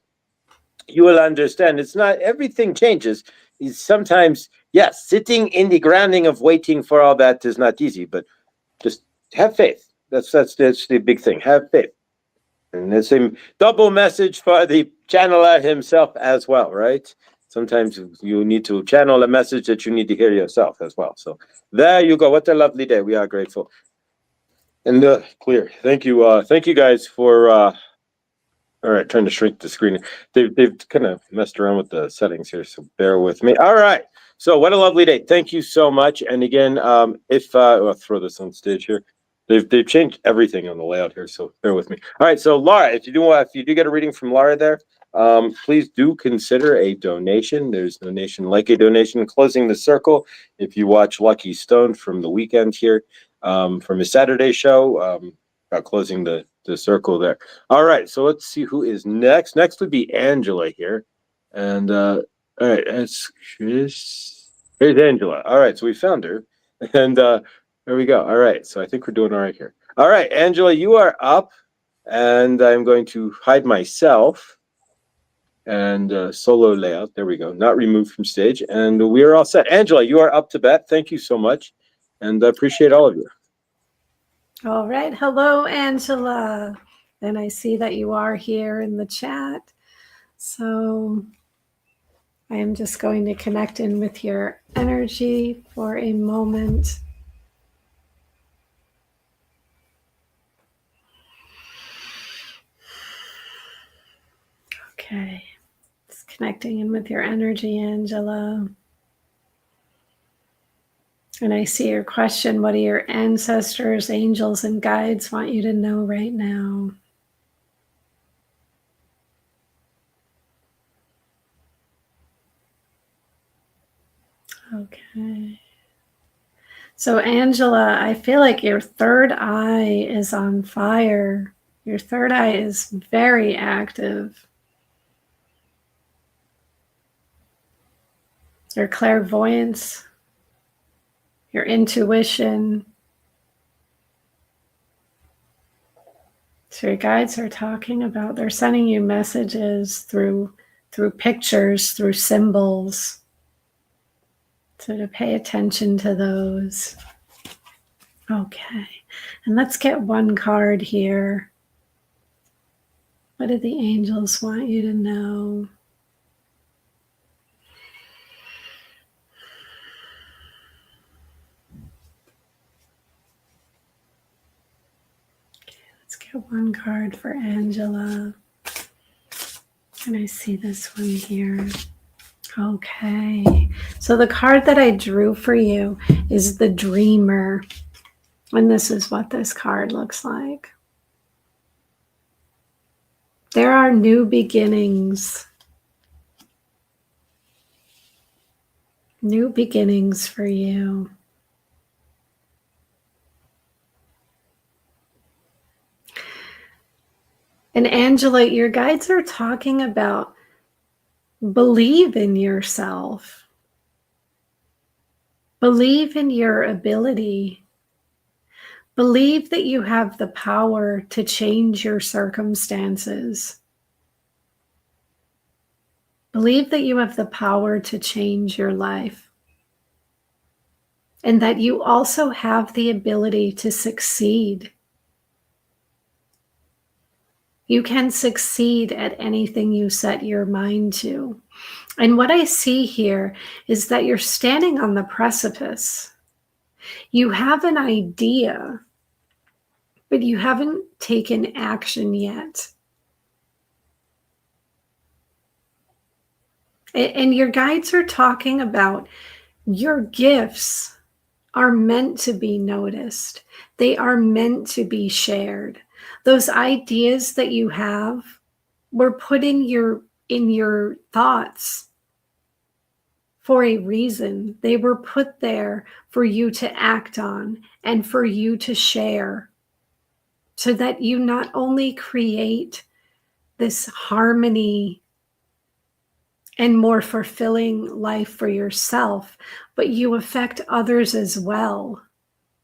you will understand it's not everything changes. It's sometimes, yes, sitting in the grounding of waiting for all that is not easy, but just have faith. That's the big thing. Have faith. And it's a double message for the channeler himself as well, right? Sometimes you need to channel a message that you need to hear yourself as well. So there you go. What a lovely day. We are grateful. And clear. Thank you. Thank you guys for all right, trying to shrink the screen. They've kind of messed around with the settings here, so bear with me. All right. So what a lovely day. Thank you so much. And again, if I'll throw this on stage here. They've changed everything on the layout here, so bear with me. All right, so Laura, if you do get a reading from Laura there, please do consider a donation. There's a donation like a donation closing the circle. If you watch Lucky Stone from the weekend here, from his Saturday show, about closing the circle there. All right, so let's see who is next. Next would be Angela here. And all right, here's Angela. All right, so we found her. And there we go. All right, so I think we're doing all right here. All right, Angela, you are up. And I'm going to hide myself and solo layout. There we go. Not removed from stage. And we are all set. Angela, you are up to bat. Thank you so much. And I appreciate all of you. All right. Hello, Angela. And I see that you are here in the chat. So I am just going to connect in with your energy for a moment. Okay. Just connecting in with your energy, Angela. And I see your question. What do your ancestors, angels, and guides want you to know right now? Okay. So, Angela, I feel like your third eye is on fire. Your third eye is very active. Your clairvoyance, your intuition. So your guides are talking about, they're sending you messages through pictures, through symbols. So to pay attention to those. Okay. And let's get one card here. What do the angels want you to know? Let's get one card for Angela. And I see this one here. Okay. So the card that I drew for you is the Dreamer. And this is what this card looks like. There are new beginnings. New beginnings for you. And Angela, your guides are talking about believe in yourself. Believe in your ability. Believe that you have the power to change your circumstances. Believe that you have the power to change your life. And that you also have the ability to succeed. You can succeed at anything you set your mind to. And what I see here is that you're standing on the precipice. You have an idea, but you haven't taken action yet. And your guides are talking about your gifts are meant to be noticed. They are meant to be shared. Those ideas that you have were put in your thoughts for a reason. They were put there for you to act on and for you to share, so that you not only create this harmony and more fulfilling life for yourself, but you affect others as well.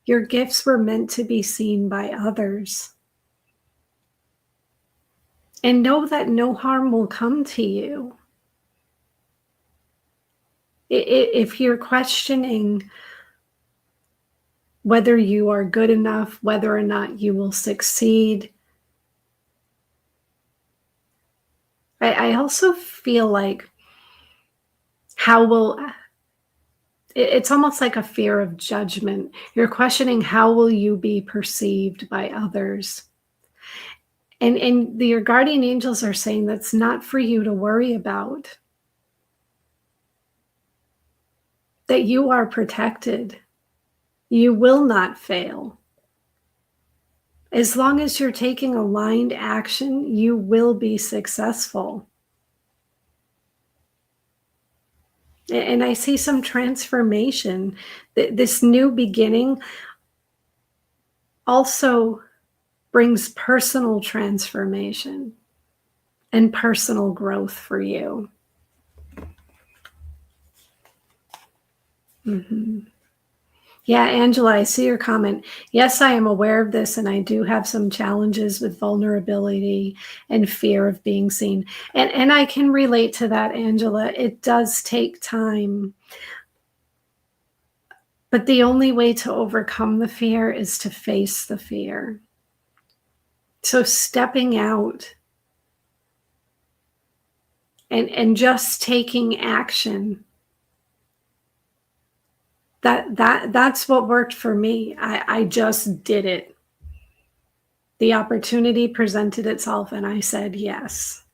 Your gifts were meant to be seen by others. And know that no harm will come to you. If you're questioning whether you are good enough, whether or not you will succeed, I also feel like it's almost like a fear of judgment. You're questioning, how will you be perceived by others? And your guardian angels are saying that's not for you to worry about. That you are protected. You will not fail. As long as you're taking aligned action, you will be successful. And I see some transformation. This new beginning also brings personal transformation and personal growth for you. Mm-hmm. Yeah, Angela, I see your comment. Yes, I am aware of this, and I do have some challenges with vulnerability and fear of being seen. And I can relate to that, Angela. It does take time. But the only way to overcome the fear is to face the fear. So stepping out and just taking action, that's what worked for me. I just did it. The opportunity presented itself and I said yes.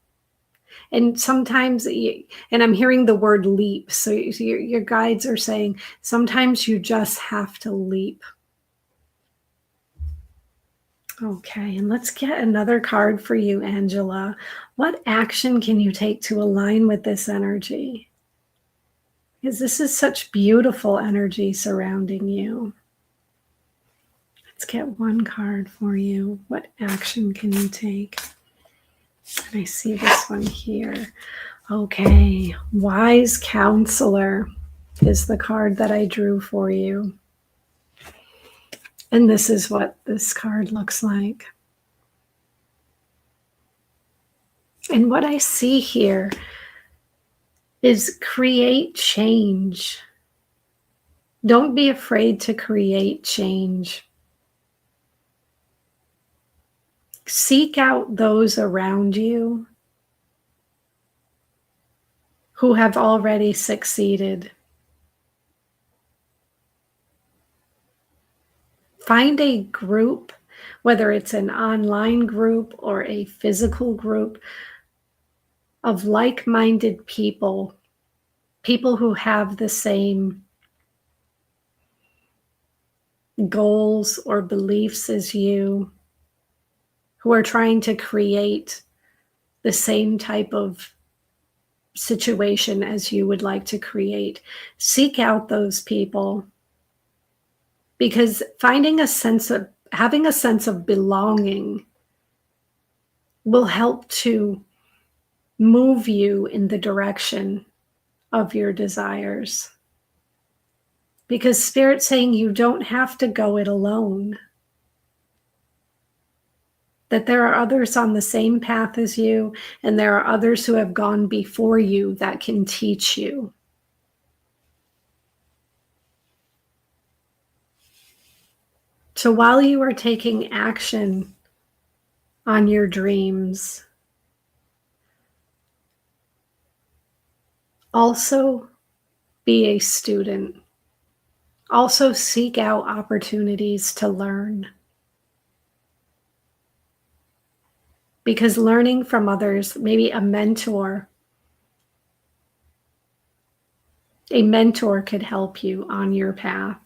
And sometimes, and I'm hearing the word leap. So your guides are saying sometimes you just have to leap. Okay, and let's get another card for you, Angela. What action can you take to align with this energy? Because this is such beautiful energy surrounding you. Let's get one card for you. What action can you take? And I see this one here. Okay, Wise Counselor is the card that I drew for you. And this is what this card looks like. And what I see here is create change. Don't be afraid to create change. seek out those around you who have already succeeded. Find a group, whether it's an online group or a physical group, of like minded people, people who have the same goals or beliefs as you, who are trying to create the same type of situation as you would like to create. Seek out those people, because having a sense of belonging will help to move you in the direction of your desires. Because Spirit's saying you don't have to go it alone. That there are others on the same path as you, and there are others who have gone before you that can teach you. So while you are taking action on your dreams, also be a student. Also seek out opportunities to learn. Because learning from others, maybe a mentor could help you on your path.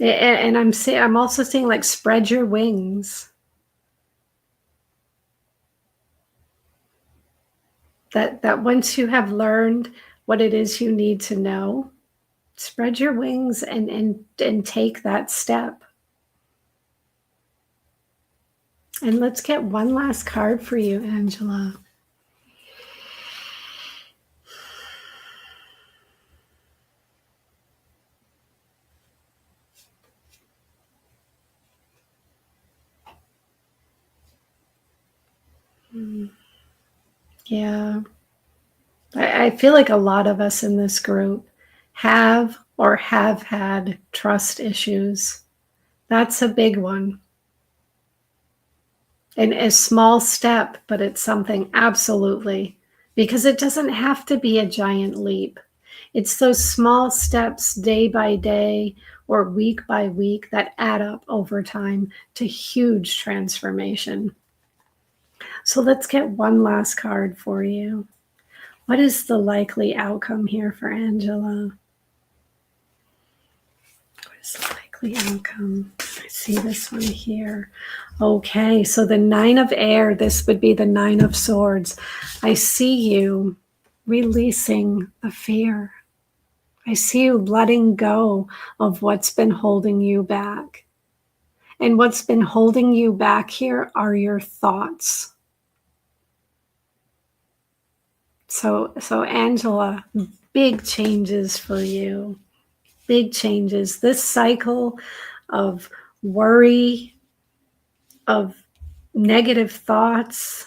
And I'm also saying, like, spread your wings. That once you have learned what it is you need to know, spread your wings and take that step. And let's get one last card for you, Angela. Yeah. I feel like a lot of us in this group have or have had trust issues. That's a big one. And a small step, but it's something, absolutely, because it doesn't have to be a giant leap. It's those small steps day by day or week by week that add up over time to huge transformation. So let's get one last card for you. What is the likely outcome here for Angela? What is the likely outcome? I see this one here. Okay, so the 9 of air, this would be the 9 of swords. I see you releasing the fear. I see you letting go of what's been holding you back. And what's been holding you back here are your thoughts. So Angela, big changes for you. Big changes. This cycle of worry, of negative thoughts,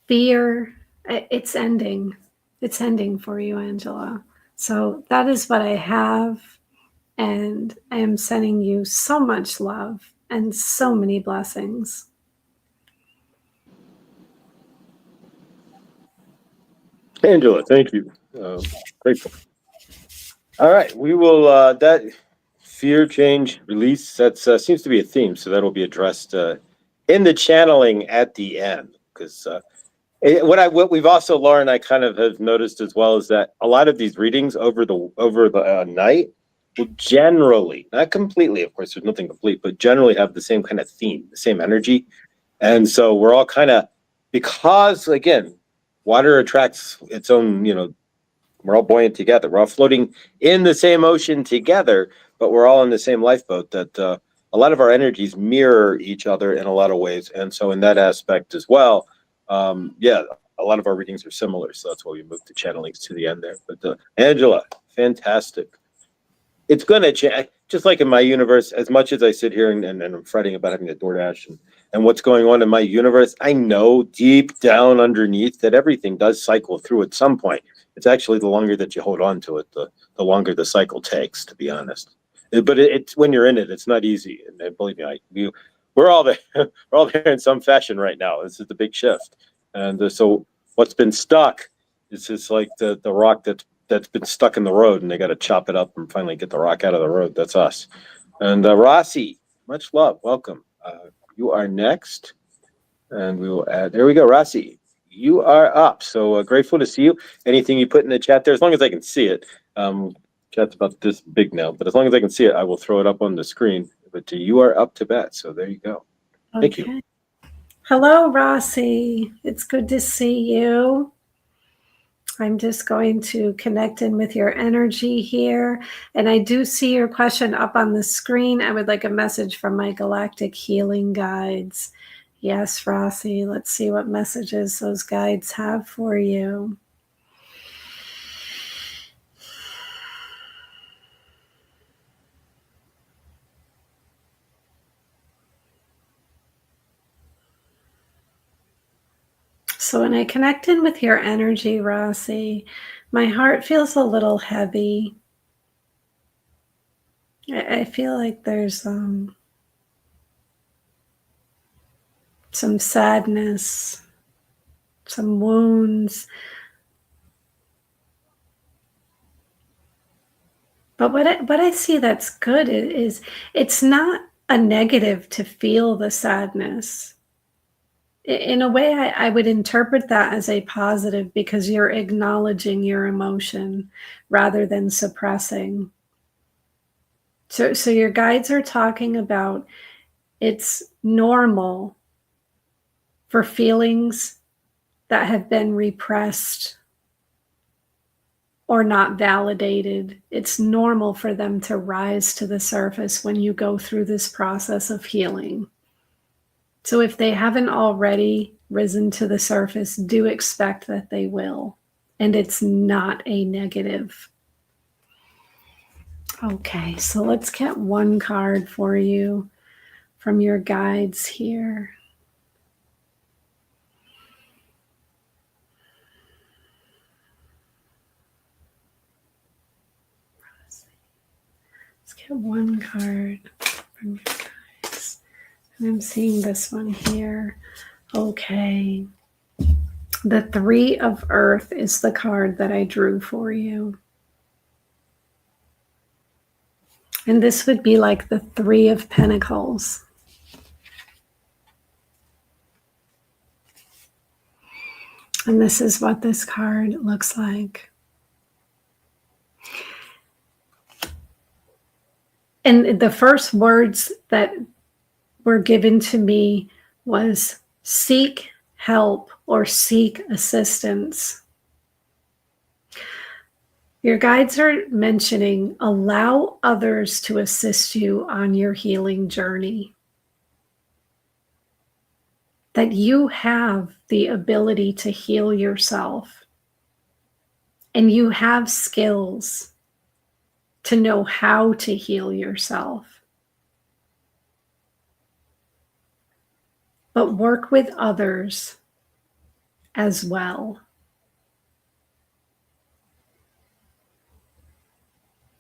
fear, it's ending. It's ending for you, Angela. So that is what I have. And I am sending you so much love and so many blessings. Angela, thank you. Grateful. All right, we will that fear, change, release. That seems to be a theme, so that'll be addressed in the channeling at the end. Because what we've also, Laura and I kind of have noticed as well, is that a lot of these readings over the night will generally, not completely, of course, there's nothing complete, but generally have the same kind of theme, the same energy, and so we're all kind of, because again, water attracts its own, we're all buoyant together. We're all floating in the same ocean together, but we're all in the same lifeboat. That a lot of our energies mirror each other in a lot of ways, and so in that aspect as well, yeah, a lot of our readings are similar. So that's why we moved the channelings to the end there. But Angela, fantastic. It's going to change. Just like in my universe, as much as I sit here and I'm fretting about having a DoorDash and what's going on in my universe, I know deep down underneath that everything does cycle through at some point. It's actually the longer that you hold on to it, the longer the cycle takes, to be honest. But it's when you're in it, it's not easy. And believe me, we're all there. We're all there in some fashion right now. This is the big shift, and so what's been stuck is just like the rock that's been stuck in the road, and they got to chop it up and finally get the rock out of the road. That's us. And Rossi, much love, welcome. You are next, and we will add. There we go, Rossi. You are up. So grateful to see you. Anything you put in the chat there, as long as I can see it. Chat's about this big now, but as long as I can see it, I will throw it up on the screen. But you are up to bat. So there you go. Thank you. Hello, Rossi. It's good to see you. I'm just going to connect in with your energy here. And I do see your question up on the screen. I would like a message from my galactic healing guides. Yes, Rossi, let's see what messages those guides have for you. So when I connect in with your energy, Rossi, my heart feels a little heavy. I feel like there's some sadness, some wounds. But what I see that's good is it's not a negative to feel the sadness. In a way, I would interpret that as a positive because you're acknowledging your emotion rather than suppressing. So your guides are talking about it's normal for feelings that have been repressed or not validated. It's normal for them to rise to the surface when you go through this process of healing. So if they haven't already risen to the surface, do expect that they will. And it's not a negative. Okay, so let's get one card for you from your guides here. Let's get one card from your guides. And I'm seeing this one here. Okay. The Three of Earth is the card that I drew for you. And this would be like the Three of Pentacles. And this is what this card looks like. And the first words that were given to me was seek help or seek assistance. Your guides are mentioning allow others to assist you on your healing journey. That you have the ability to heal yourself. And you have skills to know how to heal yourself. But work with others as well.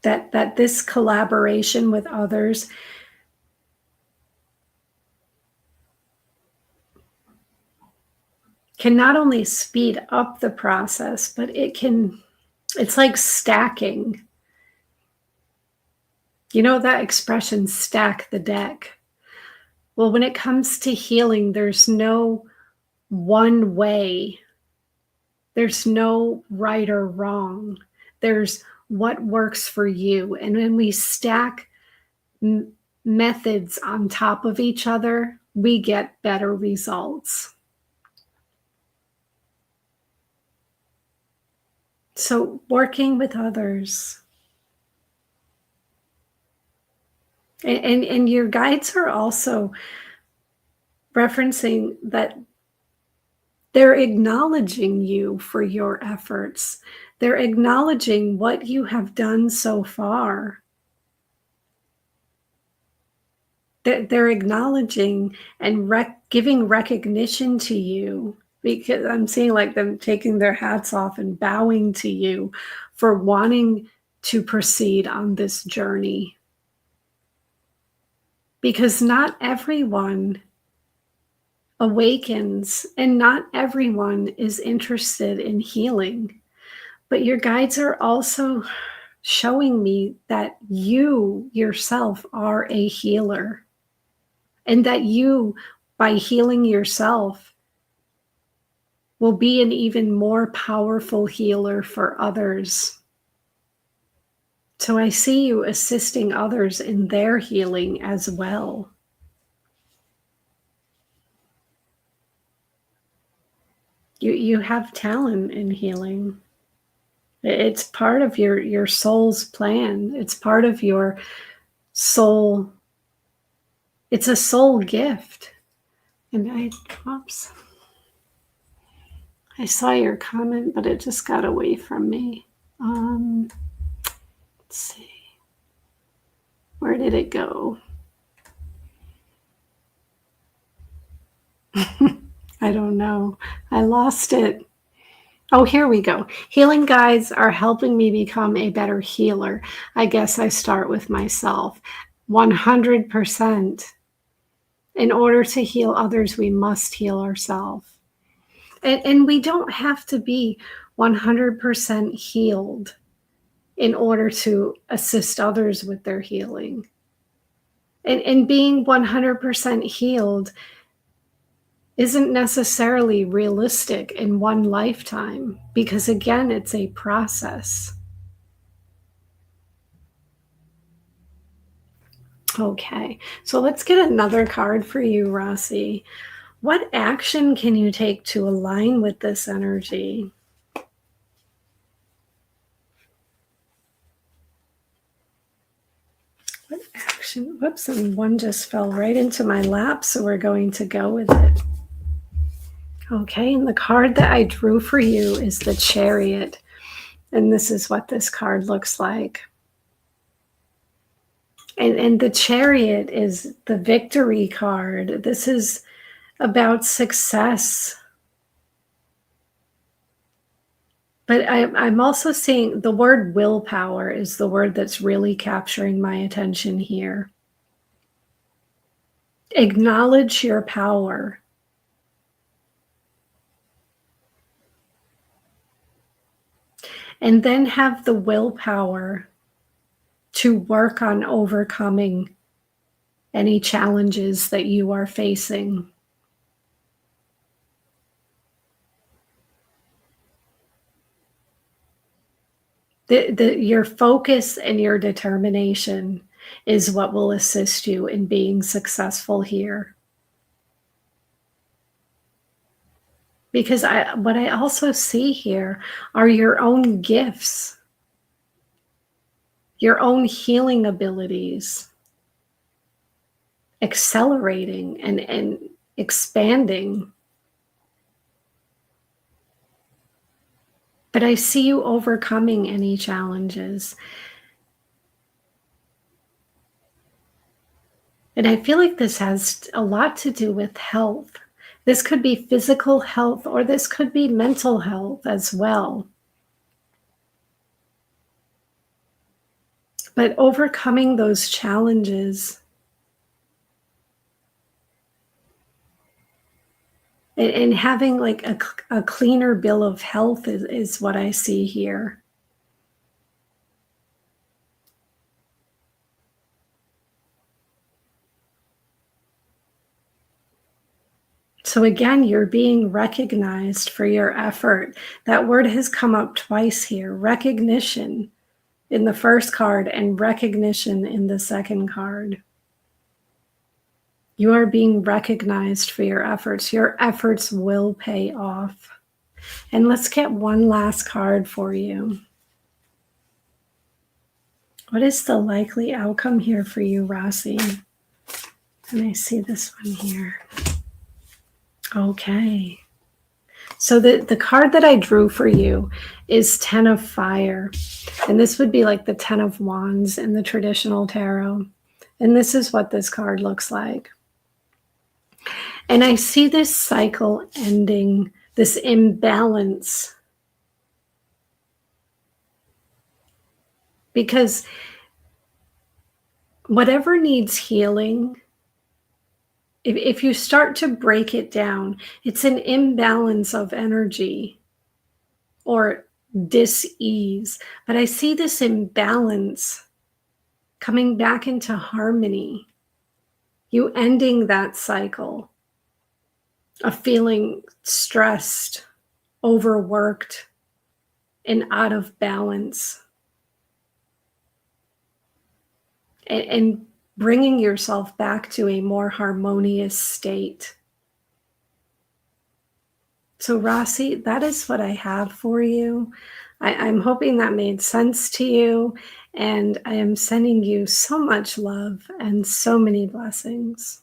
That this collaboration with others can not only speed up the process, but it's like stacking. You know that expression, stack the deck? Well, when it comes to healing, there's no one way. There's no right or wrong. There's what works for you. And when we stack methods on top of each other, we get better results. So working with others. And your guides are also referencing that they're acknowledging you for your efforts. They're acknowledging what you have done so far. They're acknowledging and giving recognition to you because I'm seeing like them taking their hats off and bowing to you for wanting to proceed on this journey. Because not everyone awakens and not everyone is interested in healing. But your guides are also showing me that you yourself are a healer, and that you, by healing yourself, will be an even more powerful healer for others. So I see you assisting others in their healing as well. You have talent in healing. It's part of your soul's plan. It's part of your soul. It's a soul gift. And I saw your comment, but it just got away from me. Let's see. Where did it go? I don't know. I lost it. Oh, here we go. Healing guides are helping me become a better healer. I guess I start with myself. 100%. In order to heal others, we must heal ourselves. And we don't have to be 100% healed in order to assist others with their healing. And being 100% healed isn't necessarily realistic in one lifetime, because again, it's a process. Okay, so let's get another card for you, Rossi. What action can you take to align with this energy? What action? Whoops, and one just fell right into my lap, so we're going to go with it. Okay, and the card that I drew for you is the Chariot. And this is what this card looks like. And the Chariot is the victory card. This is about success. But I'm also seeing the word willpower is the word that's really capturing my attention here. Acknowledge your power. And then have the willpower to work on overcoming any challenges that you are facing. Your focus and your determination is what will assist you in being successful here. Because what I also see here are your own gifts, your own healing abilities, accelerating and expanding. But I see you overcoming any challenges. And I feel like this has a lot to do with health. This could be physical health, or this could be mental health as well. But overcoming those challenges and having like a cleaner bill of health is what I see here. So again, you're being recognized for your effort. That word has come up twice here. Recognition in the first card and recognition in the second card. You are being recognized for your efforts. Your efforts will pay off. And let's get one last card for you. What is the likely outcome here for you, Rossi? And I see this one here. Okay. So the card that I drew for you is 10 of Fire. And this would be like the 10 of Wands in the traditional tarot. And this is what this card looks like. And I see this cycle ending this imbalance. Because whatever needs healing, if you start to break it down, it's an imbalance of energy or dis-ease. But I see this imbalance coming back into harmony, you ending that cycle of feeling stressed, overworked, and out of balance. And bringing yourself back to a more harmonious state. So, Rossi, that is what I have for you. I'm hoping that made sense to you. And I am sending you so much love and so many blessings.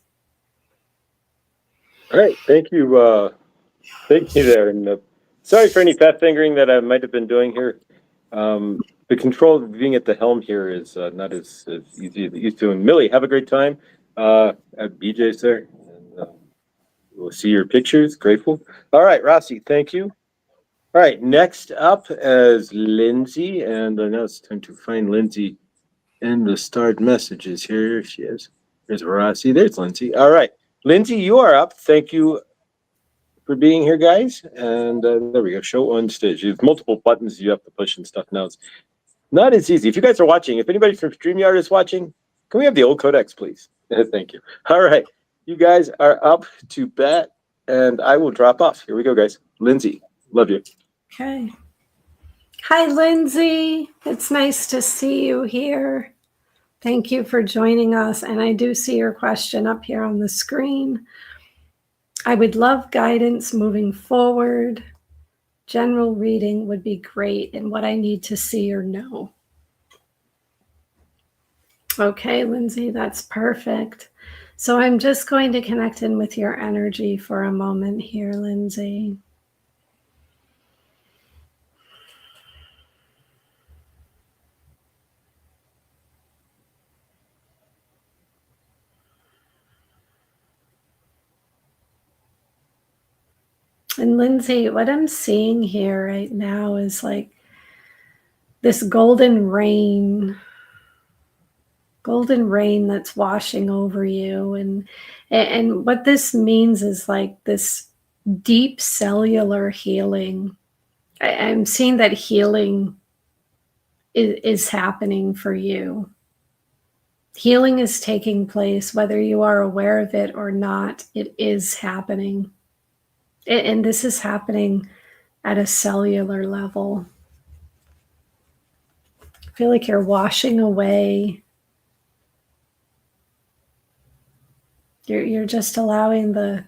All right. Thank you. Thank you there. And sorry for any fat fingering that I might have been doing here. The control of being at the helm here is not as easy as it used to. And Millie, have a great time at BJ's there. And, we'll see your pictures. Grateful. All right, Rossi, thank you. All right, next up is Lindsay. And now it's time to find Lindsay in the starred messages. Here she is. There's Rossi. There's Lindsay. All right. Lindsay, you are up. Thank you for being here, guys. And there we go. Show on stage. There's multiple buttons you have to push and stuff now. It's not as easy. If you guys are watching, if anybody from StreamYard is watching, can we have the old codex, please? Thank you. All right. You guys are up to bat, and I will drop off. Here we go, guys. Lindsay, love you. Okay. Hi, Lindsay. It's nice to see you here. Thank you for joining us. And I do see your question up here on the screen. I would love guidance moving forward. General reading would be great in what I need to see or know. Okay, Lindsay, that's perfect. So I'm just going to connect in with your energy for a moment here, Lindsay. And Lindsay, what I'm seeing here right now is like this golden rain that's washing over you. And what this means is like this deep cellular healing. I'm seeing that healing is happening for you. Healing is taking place, whether you are aware of it or not, it is happening. And this is happening at a cellular level. I feel like you're washing away. You're just allowing the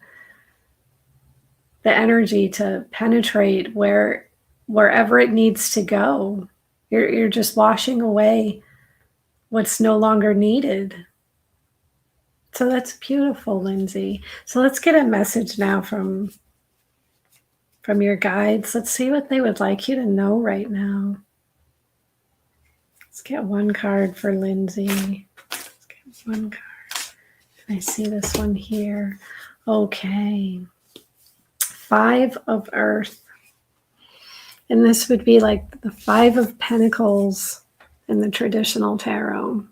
energy to penetrate wherever it needs to go. You're just washing away what's no longer needed. So that's beautiful, Lindsay. So let's get a message now from your guides. Let's see what they would like you to know right now. Let's get one card for Lindsay. Let's get one card. I see this one here. Okay. 5 of Earth. And this would be like the 5 of Pentacles in the traditional tarot.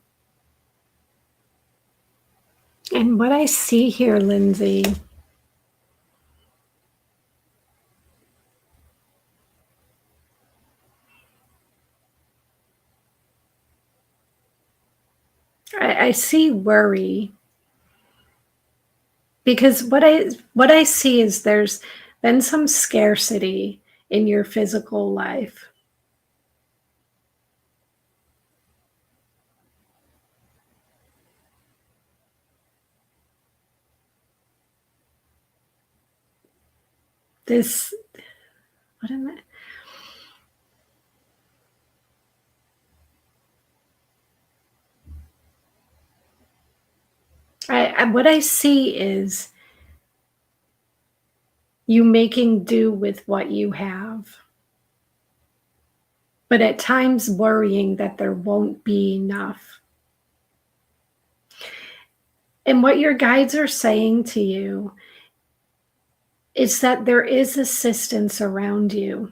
And what I see here, Lindsay, I see worry. Because what I see is there's been some scarcity in your physical life. What am what I see is you making do with what you have, but at times worrying that there won't be enough. And what your guides are saying to you It's that there is assistance around you.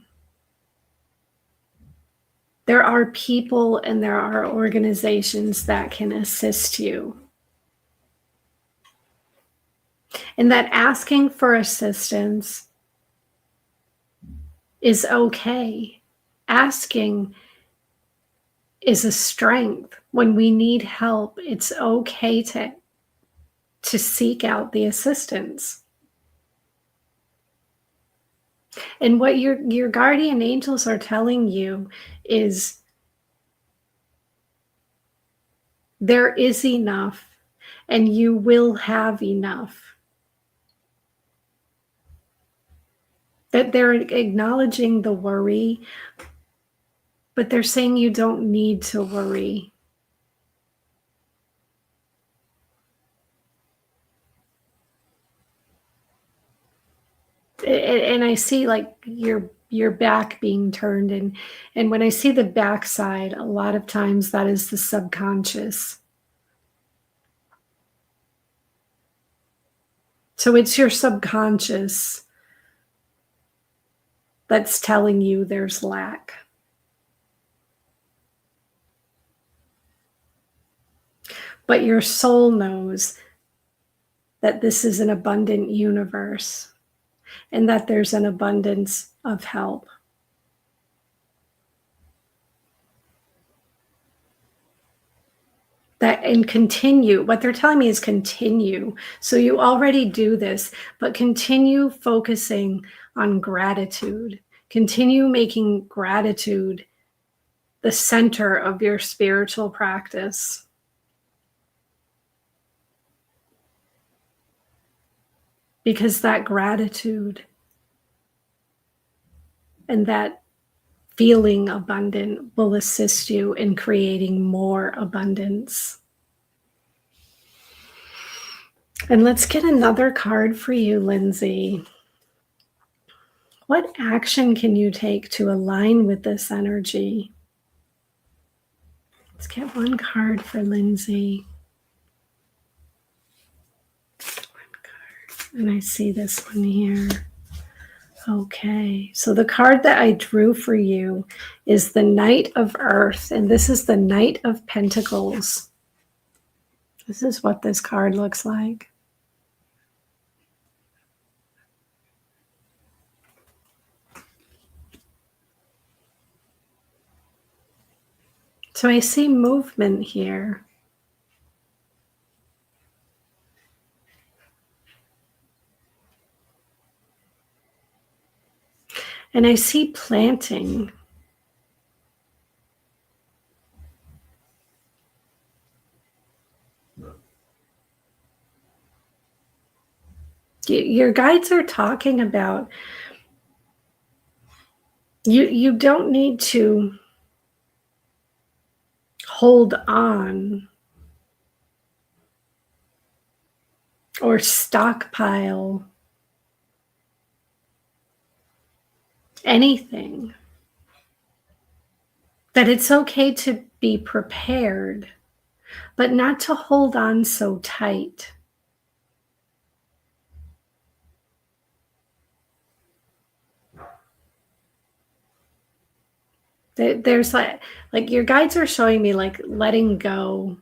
There are people and there are organizations that can assist you. And that asking for assistance is okay. Asking is a strength. When we need help, it's okay to seek out the assistance. And what your guardian angels are telling you is there is enough and you will have enough. That they're acknowledging the worry, but they're saying you don't need to worry. And I see like your back being turned, and when I see the backside, a lot of times that is the subconscious. So it's your subconscious that's telling you there's lack. But your soul knows that this is an abundant universe and that there's an abundance of help. That and continue. What they're telling me is continue. So you already do this, but continue focusing on gratitude. Continue making gratitude the center of your spiritual practice. Because that gratitude and that feeling abundant will assist you in creating more abundance. And let's get another card for you, Lindsay. What action can you take to align with this energy? Let's get one card for Lindsay. One card. And I see this one here. Okay, so the card that I drew for you is the Knight of Earth, and this is the Knight of Pentacles. This is what this card looks like. So I see movement here. And I see planting. Your guides are talking about you don't need to hold on or stockpile anything. That it's okay to be prepared, but not to hold on so tight. There's like your guides are showing me like letting go,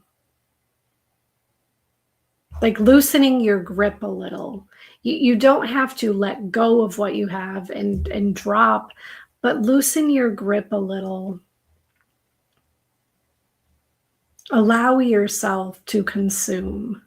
like loosening your grip a little. You don't have to let go of what you have and drop, but loosen your grip a little. Allow yourself to consume.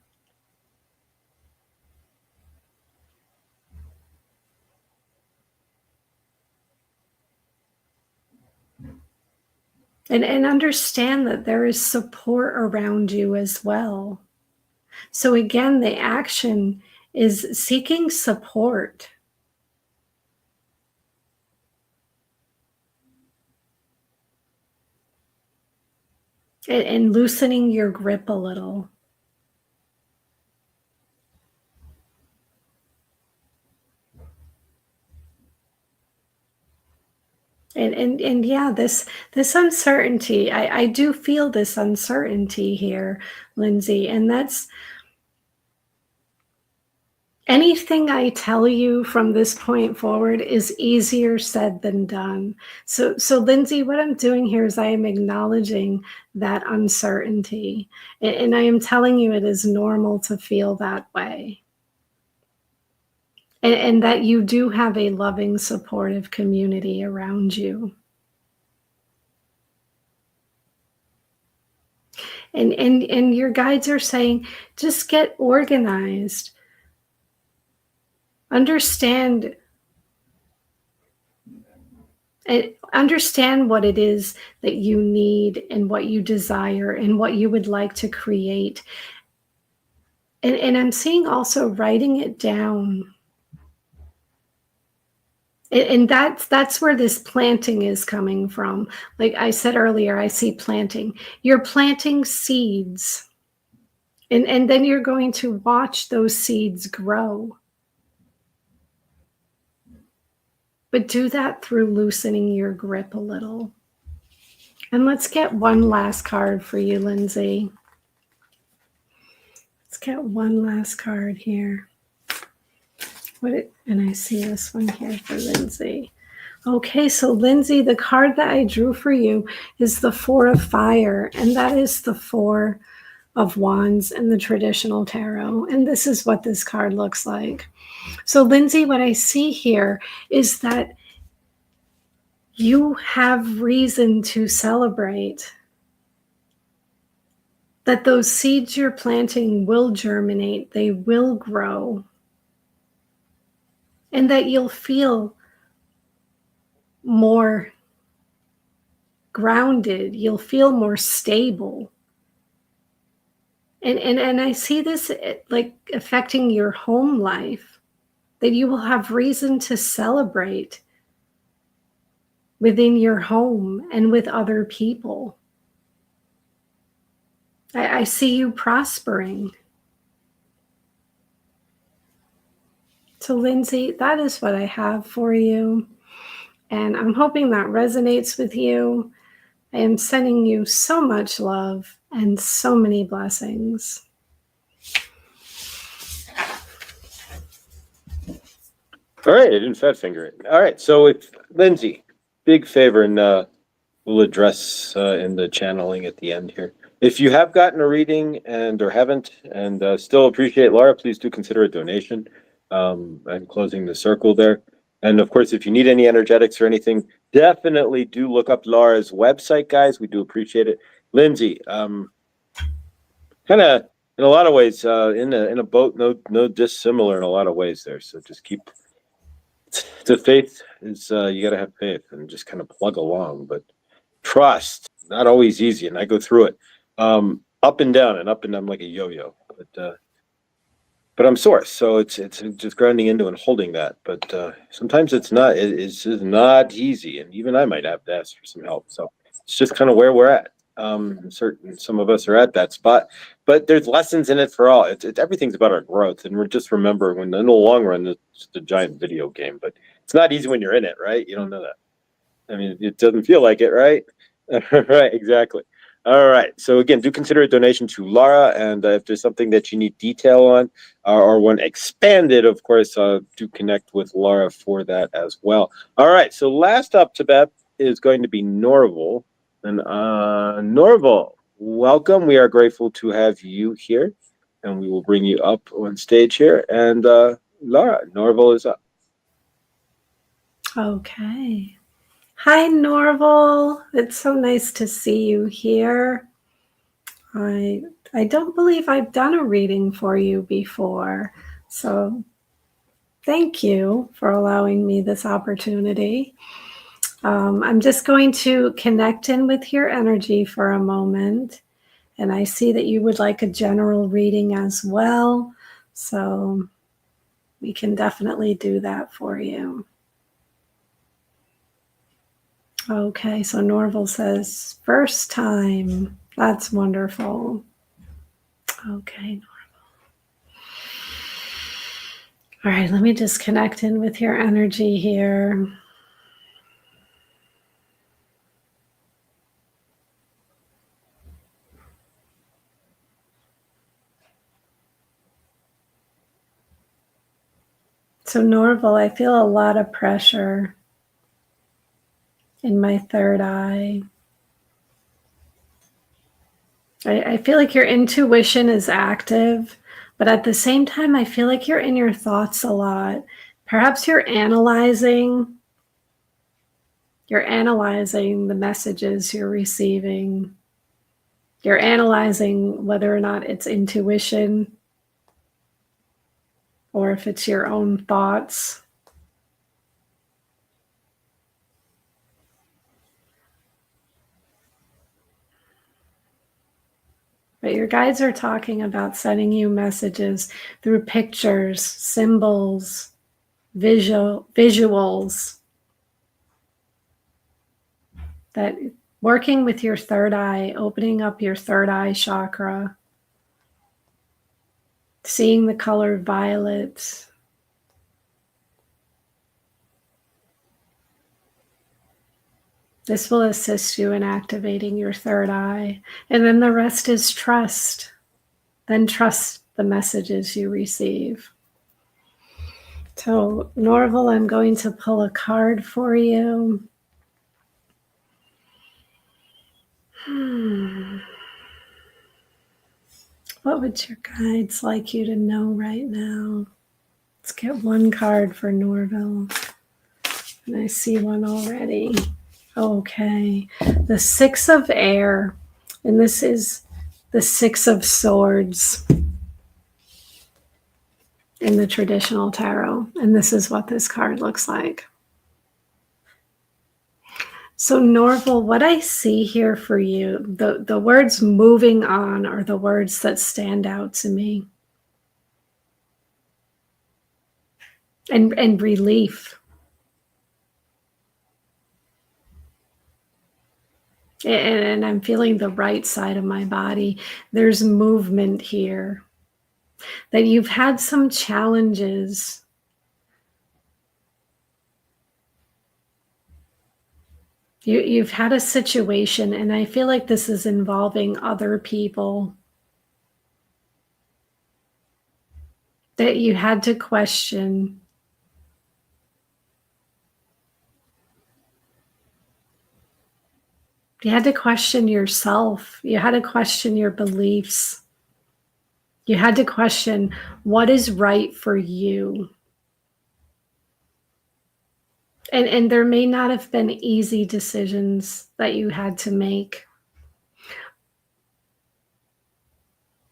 And understand that there is support around you as well. So again, the action is seeking support. And loosening your grip a little. And yeah, this uncertainty, I do feel this uncertainty here, Lindsay, and that's Anything I tell you from this point forward is easier said than done. So Lindsay, what I'm doing here is I am acknowledging that uncertainty, and I am telling you it is normal to feel that way. And that you do have a loving, supportive community around you. And your guides are saying, just get organized. Understand and understand what it is that you need and what you desire and what you would like to create. And I'm seeing also writing it down. And that's where this planting is coming from. Like I said earlier, I see planting. You're planting seeds. And then you're going to watch those seeds grow. But do that through loosening your grip a little. And let's get one last card for you, Lindsay. Let's get one last card here. And I see this one here for Lindsay. Okay, so Lindsay, the card that I drew for you is the Four of Fire, and that is the Four of Wands in the traditional tarot. And this is what this card looks like. So, Lindsay, what I see here is that you have reason to celebrate. That those seeds you're planting will germinate, they will grow, and that you'll feel more grounded, you'll feel more stable. And I see this like affecting your home life, that you will have reason to celebrate within your home and with other people. I see you prospering. So, Lindsay, that is what I have for you. And I'm hoping that resonates with you. I am sending you so much love and so many blessings. All right, I didn't fat finger it. All right, so if Lindsay, big favor, and we'll address in the channeling at the end here. If you have gotten a reading and or haven't, and still appreciate Laura, please do consider a donation. I'm closing the circle there. And of course, if you need any energetics or anything, definitely do look up Laura's website, guys. We do appreciate it. Lindsay, kind of in a lot of ways, in a boat, no dissimilar in a lot of ways there. So just keep the faith is you got to have faith and just kind of plug along, but trust not always easy, and I go through it up and down and up and down like a yo-yo, but I'm sore, so it's just grounding into and holding that. But sometimes it's just not easy, and even I might have to ask for some help. So it's just kind of where we're at. Some of us are at that spot, but there's lessons in it for all. It's everything's about our growth, and we're just remember when in the long run it's just a giant video game, but it's not easy when you're in it, right? You don't know that. I mean, it doesn't feel like it, right? Right, exactly. All right. So again, do consider a donation to Laura, and if there's something that you need detail on or want expanded, of course, do connect with Laura for that as well. All right. So last up, Tibet is going to be Norval, and Norval, welcome. We are grateful to have you here, and we will bring you up on stage here. And Laura, Norval is up. Okay. Hi, Norval. It's so nice to see you here. I I don't believe I've done a reading for you before. So thank you for allowing me this opportunity. I'm just going to connect in with your energy for a moment. And I see that you would like a general reading as well. So we can definitely do that for you. Okay, so Norval says, first time. That's wonderful. Okay. All right, let me just connect in with your energy here. So, Norval, I feel a lot of pressure in my third eye. I feel like your intuition is active, but at the same time, I feel like you're in your thoughts a lot. Perhaps you're analyzing the messages you're receiving. You're analyzing whether or not it's intuition or if it's your own thoughts. But your guides are talking about sending you messages through pictures, symbols, visuals. That working with your third eye, opening up your third eye chakra, seeing the color violet. This will assist you in activating your third eye. And then the rest is trust. Then trust the messages you receive. So, Norval, I'm going to pull a card for you. What would your guides like you to know right now? Let's get one card for Norval. And I see one already. Okay. The Six of Air. And this is the Six of Swords in the traditional tarot. And this is what this card looks like. So, Norval, what I see here for you, the words moving on are the words that stand out to me. And relief. And I'm feeling the right side of my body. There's movement here. That you've had some challenges. You've had a situation, and I feel like this is involving other people. That you had to question. You had to question yourself. You had to question your beliefs. You had to question what is right for you. And there may not have been easy decisions that you had to make.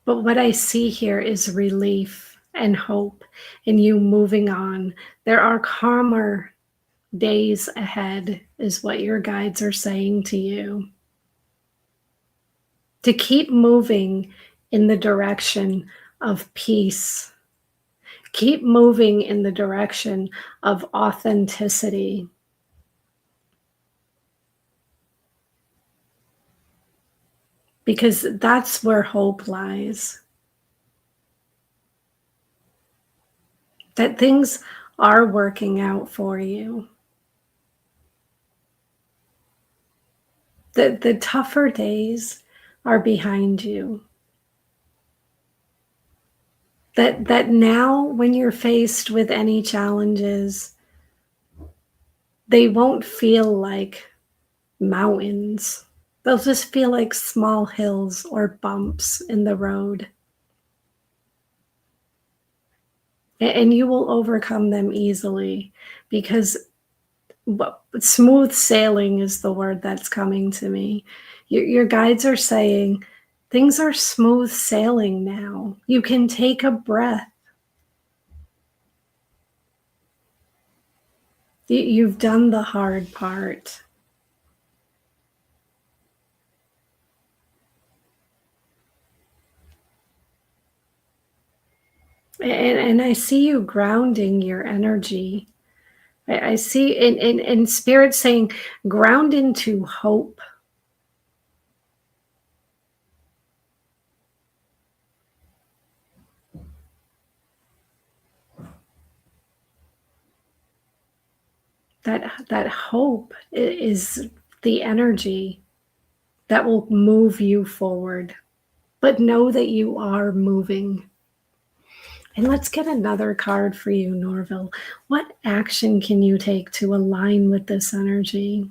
But what I see here is relief and hope and you moving on. There are calmer days ahead, is what your guides are saying to you. To keep moving in the direction of peace. Keep moving in the direction of authenticity. Because that's where hope lies. That things are working out for you. The tougher days are behind you. That now when you're faced with any challenges, they won't feel like mountains. They'll just feel like small hills or bumps in the road. And you will overcome them easily because smooth sailing is the word that's coming to me. Your guides are saying things are smooth sailing now. You can take a breath. You've done the hard part. And I see you grounding your energy. I see in spirit saying ground into hope. That hope is the energy that will move you forward. But know that you are moving. And let's get another card for you, Norville. What action can you take to align with this energy?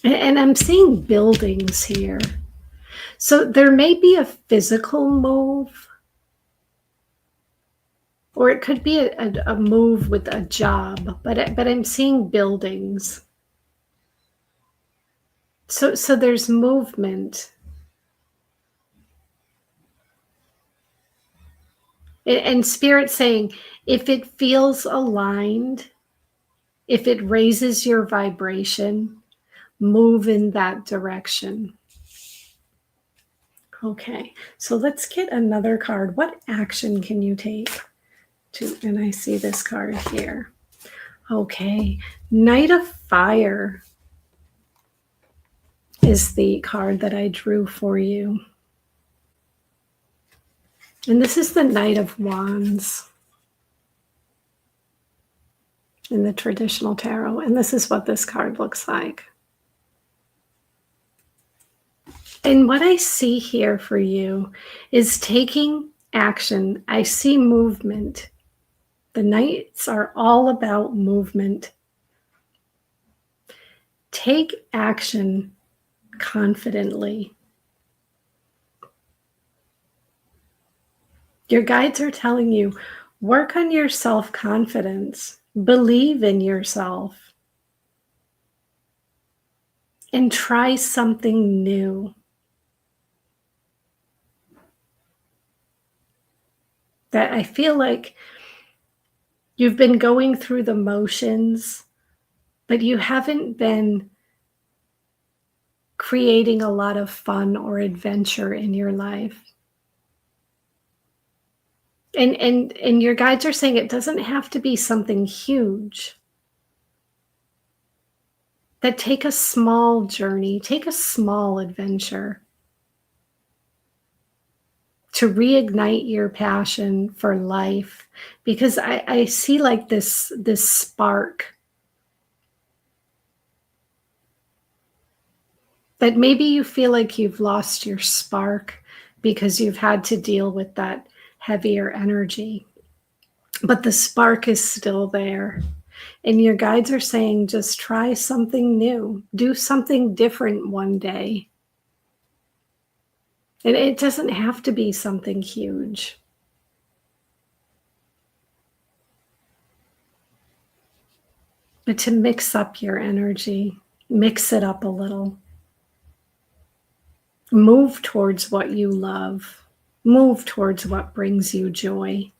And I'm seeing buildings here. So there may be a physical move, or it could be a move with a job, but I'm seeing buildings. So there's movement. And Spirit saying, if it feels aligned, if it raises your vibration, move in that direction. Okay, so let's get another card. What action can you take to, and I see this card here. Okay, Knight of Fire is the card that I drew for you. And this is the Knight of Wands in the traditional tarot. And this is what this card looks like. And what I see here for you is taking action. I see movement. The Knights are all about movement. Take action confidently. Your guides are telling you, work on your self-confidence. Believe in yourself. And try something new. That I feel like you've been going through the motions, but you haven't been creating a lot of fun or adventure in your life. And your guides are saying it doesn't have to be something huge. That take a small journey, take a small adventure to reignite your passion for life. Because I see like this spark that maybe you feel like you've lost your spark because you've had to deal with that heavier energy. But the spark is still there. And your guides are saying, just try something new. Do something different one day. And it doesn't have to be something huge. But to mix up your energy, mix it up a little. Move towards what you love. Move towards what brings you joy.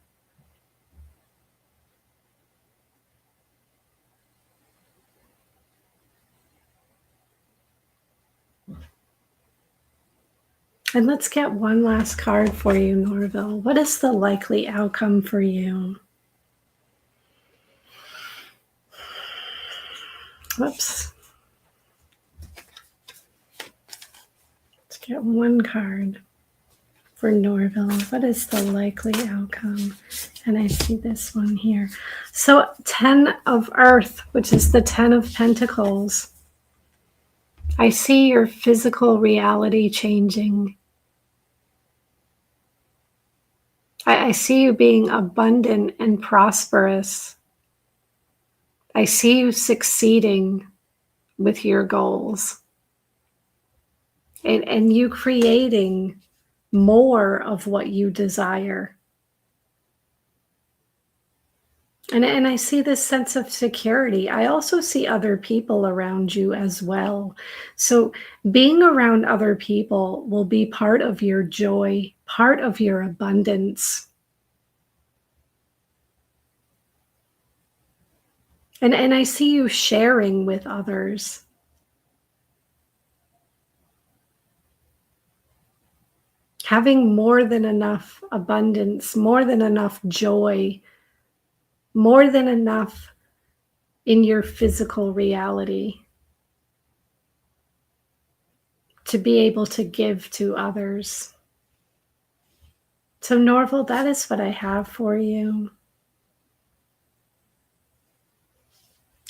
And let's get one last card for you, Norville. What is the likely outcome for you? Whoops. Let's get one card for Norville. What is the likely outcome? And I see this one here. So 10 of Earth, which is the 10 of Pentacles. I see your physical reality changing. I see you being abundant and prosperous. I see you succeeding with your goals. And you creating more of what you desire. And I see this sense of security. I also see other people around you as well. So being around other people will be part of your joy, part of your abundance. And I see you sharing with others. Having more than enough abundance, more than enough joy, more than enough in your physical reality to be able to give to others. So Norville, that is what I have for you.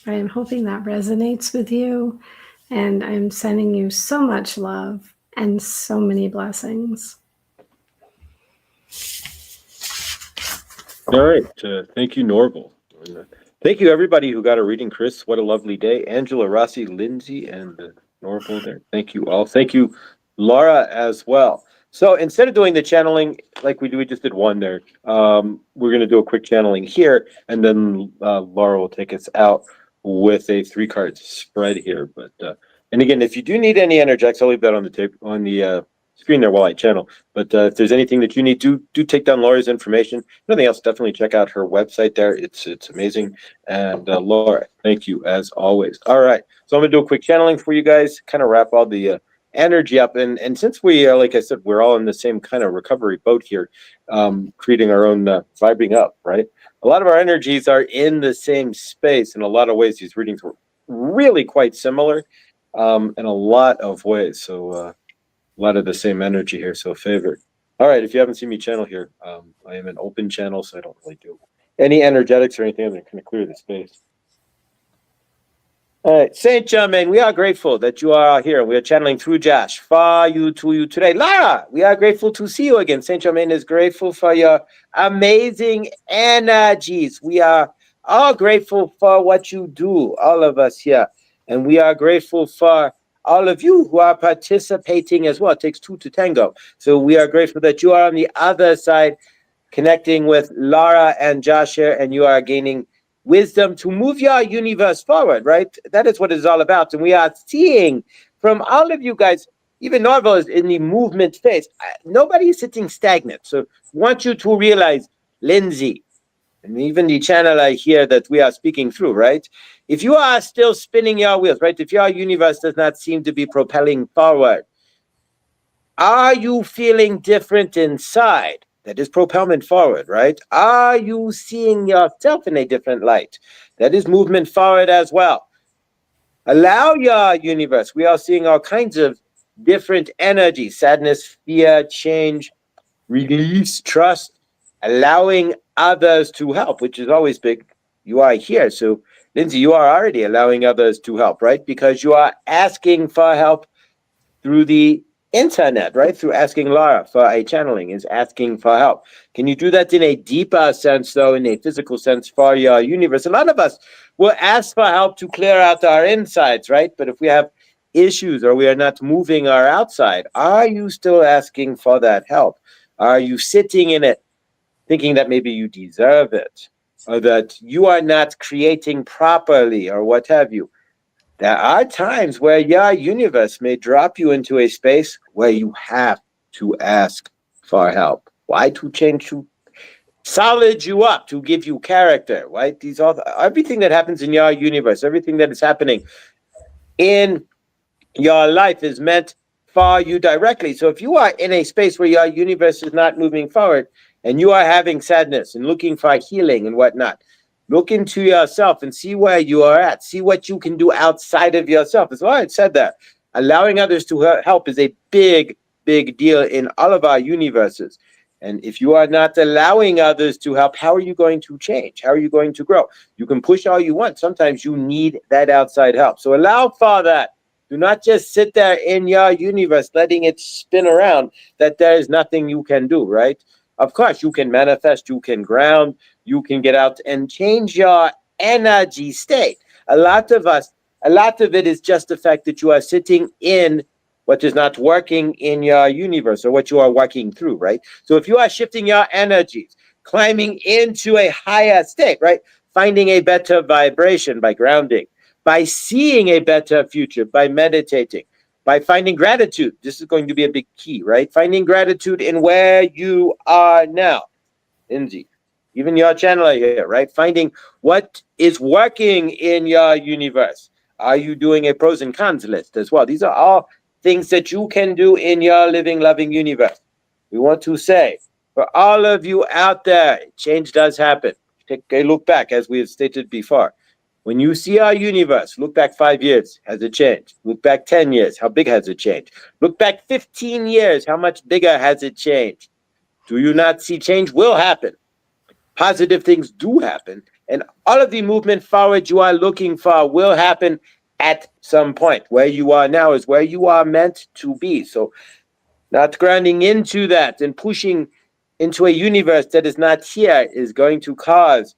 I am hoping that resonates with you. And I'm sending you so much love and so many blessings. All right. Thank you, Norval. And, thank you, everybody who got a reading. Chris, what a lovely day. Angela, Rossi, Lindsay, and Norval there. Thank you all. Thank you, Laura, as well. So instead of doing the channeling like we just did one there. We're going to do a quick channeling here, and then Laura will take us out with a 3 card spread here. But and again, if you do need any energetics, I'll leave that on the tape on the screen there while I channel. But if there's anything that you need, do take down Laura's information. Nothing else, definitely check out her website there. It's amazing. And Laura, thank you as always. All right, so I'm gonna do a quick channeling for you guys, kind of wrap all the energy up. And since we like I said, we're all in the same kind of recovery boat here, creating our own vibing up, right? A lot of our energies are in the same space. In a lot of ways, these readings were really quite similar, in a lot of ways. So a lot of the same energy here. So favorite. All right, if you haven't seen me channel here, I am an open channel, so I don't really do any energetics or anything. I'm going to kind of clear the space. All right, Saint Germain, we are grateful that you are here. We are channeling through Josh for you to you today. Lara, we are grateful to see you again. Saint Germain is grateful for your amazing energies. We are all grateful for what you do, all of us here. And we are grateful for all of you who are participating as well. It takes two to tango. So we are grateful that you are on the other side connecting with Lara and Josh here, and you are gaining wisdom to move your universe forward, right? That is what it's all about. And we are seeing from all of you guys, even Norval is in the movement phase. Nobody is sitting stagnant. So I want you to realize, Lindsay, and even the channel I hear that we are speaking through, right? If you are still spinning your wheels, right? If your universe does not seem to be propelling forward, are you feeling different inside? That is propelment forward, right? Are you seeing yourself in a different light? That is movement forward as well. Allow your universe. We are seeing all kinds of different energies: sadness, fear, change, release, trust, allowing others to help, which is always big. You are here. So, Lindsay, you are already allowing others to help, right? Because you are asking for help through the internet, right? Through asking Laura for a channeling is asking for help. Can you do that in a deeper sense, though, in a physical sense for your universe? A lot of us will ask for help to clear out our insides, right? But if we have issues or we are not moving our outside, are you still asking for that help? Are you sitting in it thinking that maybe you deserve it or that you are not creating properly or what have you? There are times where your universe may drop you into a space where you have to ask for help. Why? To change, to solid you up, to give you character, right? These are everything that happens in your universe, everything that is happening in your life is meant for you directly. So if you are in a space where your universe is not moving forward and you are having sadness and looking for healing and whatnot, look into yourself and see where you are at. See what you can do outside of yourself. As I said that, allowing others to help is a big, big deal in all of our universes. And if you are not allowing others to help, how are you going to change? How are you going to grow? You can push all you want. Sometimes you need that outside help. So allow for that. Do not just sit there in your universe, letting it spin around, that there is nothing you can do, right? Of course, you can manifest, you can ground, you can get out and change your energy state. A lot of us, a lot of it is just the fact that you are sitting in what is not working in your universe or what you are working through, right? So if you are shifting your energies, climbing into a higher state, right? Finding a better vibration by grounding, by seeing a better future, by meditating, by finding gratitude. This is going to be a big key, right? Finding gratitude in where you are now. Lindsay, even your channel here, right? Finding what is working in your universe. Are you doing a pros and cons list as well? These are all things that you can do in your living, loving universe. We want to say, for all of you out there, change does happen. Take a look back, as we have stated before. When you see our universe, look back 5 years, has it changed? Look back 10 years, how big has it changed? Look back 15 years, how much bigger has it changed? Do you not see change will happen? Positive things do happen. And all of the movement forward you are looking for will happen at some point. Where you are now is where you are meant to be. So not grounding into that and pushing into a universe that is not here is going to cause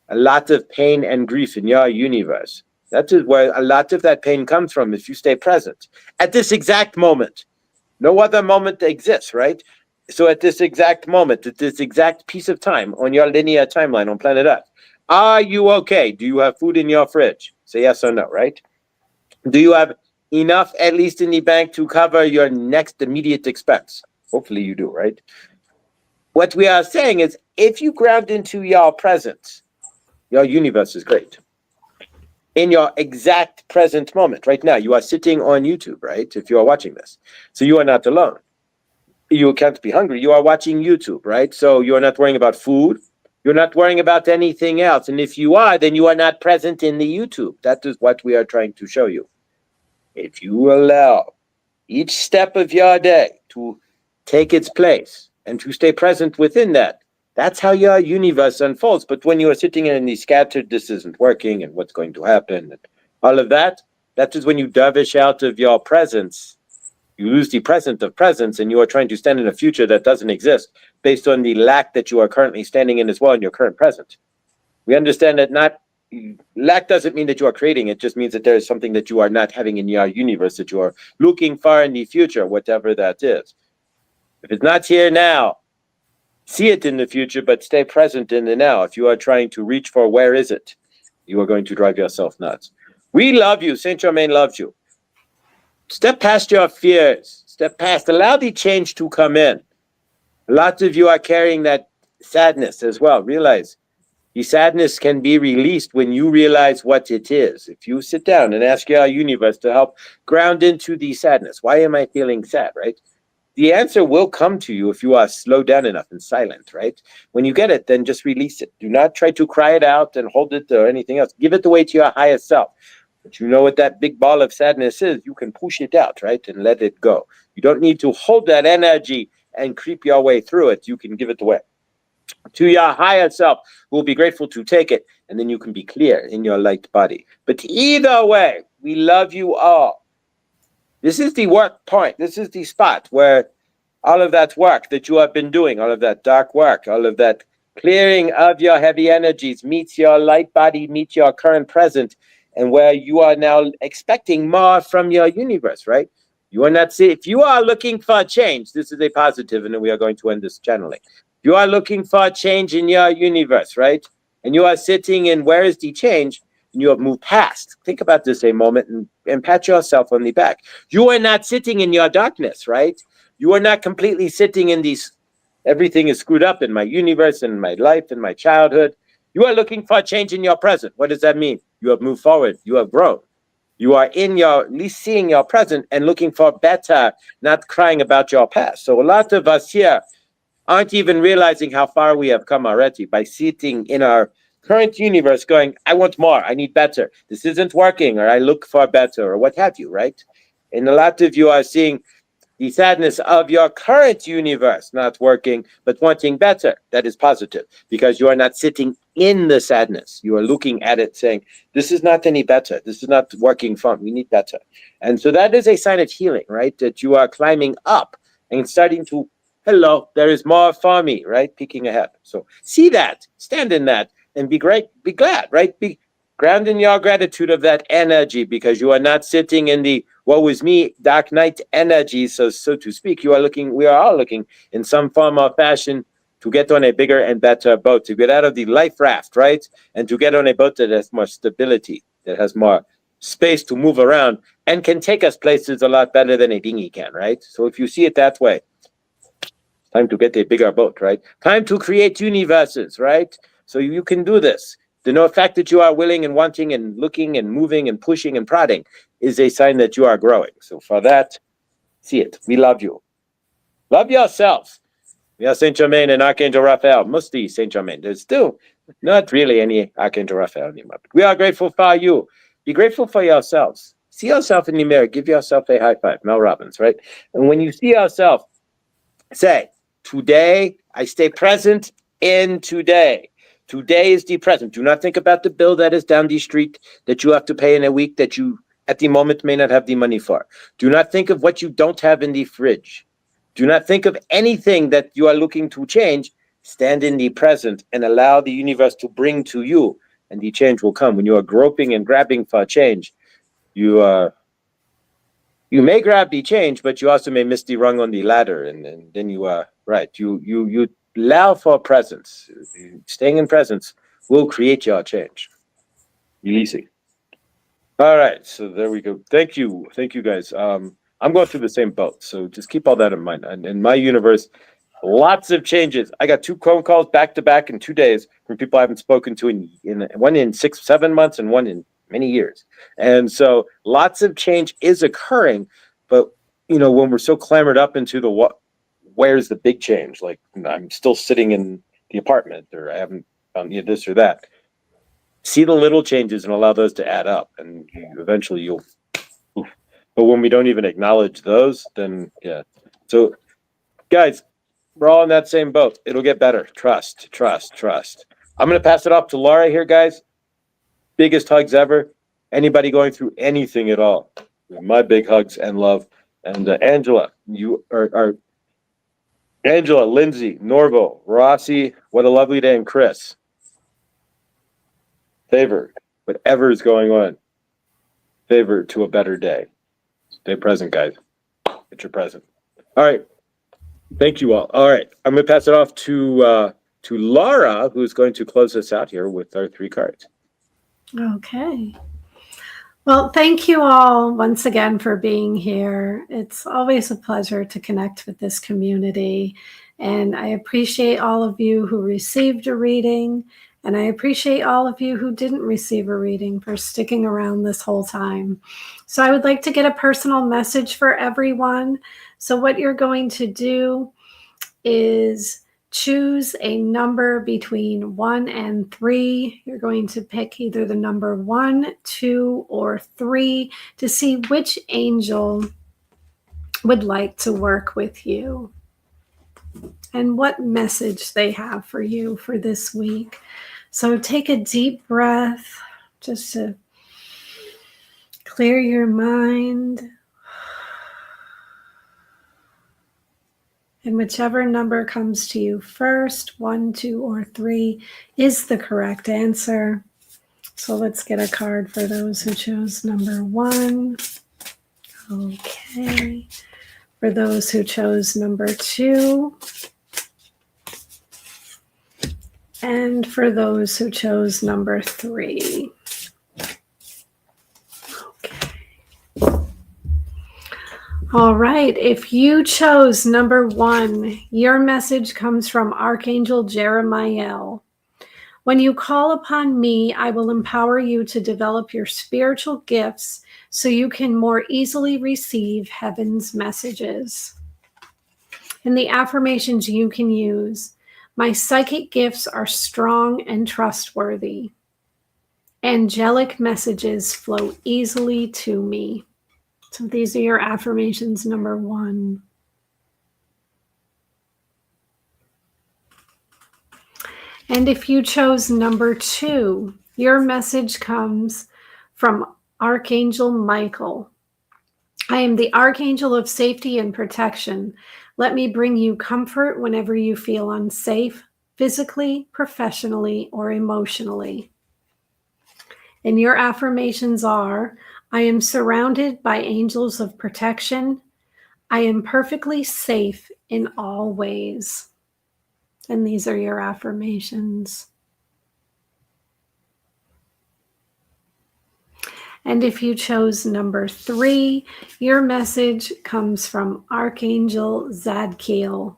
a lot of pain and grief in your universe. That is where a lot of that pain comes from if you stay present at this exact moment. No other moment exists, right? So at this exact moment, at this exact piece of time on your linear timeline on planet Earth, are you okay? Do you have food in your fridge? Say yes or no, right? Do you have enough, at least in the bank, to cover your next immediate expense? Hopefully you do, right? What we are saying is if you ground into your presence, your universe is great. In your exact present moment, right now, you are sitting on YouTube, right? If you are watching this. So you are not alone. You can't be hungry. You are watching YouTube, right? So you're not worrying about food. You're not worrying about anything else. And if you are, then you are not present in the YouTube. That is what we are trying to show you. If you allow each step of your day to take its place and to stay present within that, that's how your universe unfolds. But when you are sitting in the scattered, this isn't working and what's going to happen and all of that, that is when you dovish out of your presence. You lose the present of presence and you are trying to stand in a future that doesn't exist based on the lack that you are currently standing in as well in your current present. We understand that not lack doesn't mean that you are creating, it just means that there is something that you are not having in your universe that you are looking for in the future, whatever that is. If it's not here now, see it in the future, but stay present in the now. If you are trying to reach for where is it, you are going to drive yourself nuts. We love you. Saint Germain loves you. Step past your fears. Step past. Allow the change to come in. Lots of you are carrying that sadness as well. Realize the sadness can be released when you realize what it is. If you sit down and ask your universe to help ground into the sadness, why am I feeling sad, right? The answer will come to you if you are slowed down enough and silent, right? When you get it, then just release it. Do not try to cry it out and hold it or anything else. Give it away to your highest self. But you know what that big ball of sadness is, you can push it out, right? And let it go. You don't need to hold that energy and creep your way through it. You can give it away to your higher self, who will be grateful to take it, and then you can be clear in your light body. But either way, we love you all. This is the work point. This is the spot where all of that work that you have been doing, all of that dark work, all of that clearing of your heavy energies meets your light body, meets your current present, and where you are now expecting more from your universe, right? You are not see if you are looking for change, this is a positive, and then we are going to end this channeling. You are looking for change in your universe, right? And you are sitting in where is the change? And you have moved past. Think about this a moment and pat yourself on the back. You are not sitting in your darkness, right? You are not completely sitting in these, everything is screwed up in my universe and my life and my childhood. You are looking for change in your present. What does that mean? You have moved forward. You have grown. You are in your, at least seeing your present and looking for better, not crying about your past. So a lot of us here aren't even realizing how far we have come already by sitting in our current universe going, I want more, I need better, this isn't working, or I look for better, or what have you, right? And a lot of you are seeing the sadness of your current universe not working, but wanting better. That is positive because you are not sitting in the sadness. You are looking at it saying, this is not any better. This is not working for me. We need better. And so that is a sign of healing, right? That you are climbing up and starting to, hello, there is more for me, right? Peeking ahead. So see that, stand in that, and be great, be glad, right? Be ground in your gratitude of that energy because you are not sitting in the woe is me dark night energy, so to speak. You are looking, we are all looking in some form or fashion to get on a bigger and better boat, to get out of the life raft, right? And to get on a boat that has more stability, that has more space to move around and can take us places a lot better than a dinghy can, right? So if you see it that way, time to get a bigger boat, right? Time to create universes, right? So you can do this. The fact that you are willing and wanting and looking and moving and pushing and prodding is a sign that you are growing. So for that, see it. We love you. Love yourselves. We are Saint Germain and Archangel Raphael. Musti Saint Germain. There's still not really any Archangel Raphael anymore. But we are grateful for you. Be grateful for yourselves. See yourself in the mirror. Give yourself a high five. Mel Robbins, right? And when you see yourself, say, today I stay present in today. Today is the present. Do not think about the bill that is down the street that you have to pay in a week that you at the moment may not have the money for. Do not think of what you don't have in the fridge. Do not think of anything that you are looking to change. Stand in the present and allow the universe to bring to you, and the change will come. When you are groping and grabbing for change, you may grab the change, but you also may miss the rung on the ladder, and then you are right. You allow for presence. Staying in presence will create your change. Releasing. All right, so there we go. Thank you, guys. I'm going through the same boat, so just keep all that in mind. And in my universe, lots of changes. I got 2 phone calls back to back in 2 days from people I haven't spoken to in one in 6, 7 months, and one in many years. And so lots of change is occurring, but when we're so clamored up into the where's the big change? Like I'm still sitting in the apartment, or I haven't found this or that. See the little changes and allow those to add up, and eventually you'll. But when we don't even acknowledge those, then yeah. So, guys, we're all in that same boat. It'll get better. Trust, trust, trust. I'm going to pass it off to Laura here, guys. Biggest hugs ever. Anybody going through anything at all, my big hugs and love. And Angela, you are Angela, Lindsay, Norvo, Rossi. What a lovely day, and Chris. Favor, whatever is going on, favor to a better day. Stay present, guys. Get your present. All right. Thank you all. All right. I'm going to pass it off to Laura, who's going to close us out here with our 3 cards. Okay. Well, thank you all once again for being here. It's always a pleasure to connect with this community. And I appreciate all of you who received a reading. And I appreciate all of you who didn't receive a reading for sticking around this whole time. So I would like to get a personal message for everyone. So what you're going to do is choose a number between 1 and 3. You're going to pick either the number 1, 2, or 3 to see which angel would like to work with you and what message they have for you for this week. So take a deep breath just to clear your mind. And whichever number comes to you first, 1, 2, or 3, is the correct answer. So let's get a card for those who chose number 1. Okay. For those who chose number 2. And for those who chose number 3. Okay. All right. If you chose number 1, your message comes from Archangel Jeremiah. When you call upon me, I will empower you to develop your spiritual gifts so you can more easily receive heaven's messages. And the affirmations you can use: my psychic gifts are strong and trustworthy. Angelic messages flow easily to me. So these are your affirmations, number 1. And if you chose number 2, your message comes from Archangel Michael. I am the Archangel of safety and protection. Let me bring you comfort whenever you feel unsafe, physically, professionally, or emotionally. And your affirmations are: I am surrounded by angels of protection. I am perfectly safe in all ways. And these are your affirmations. And if you chose number 3, your message comes from Archangel Zadkiel.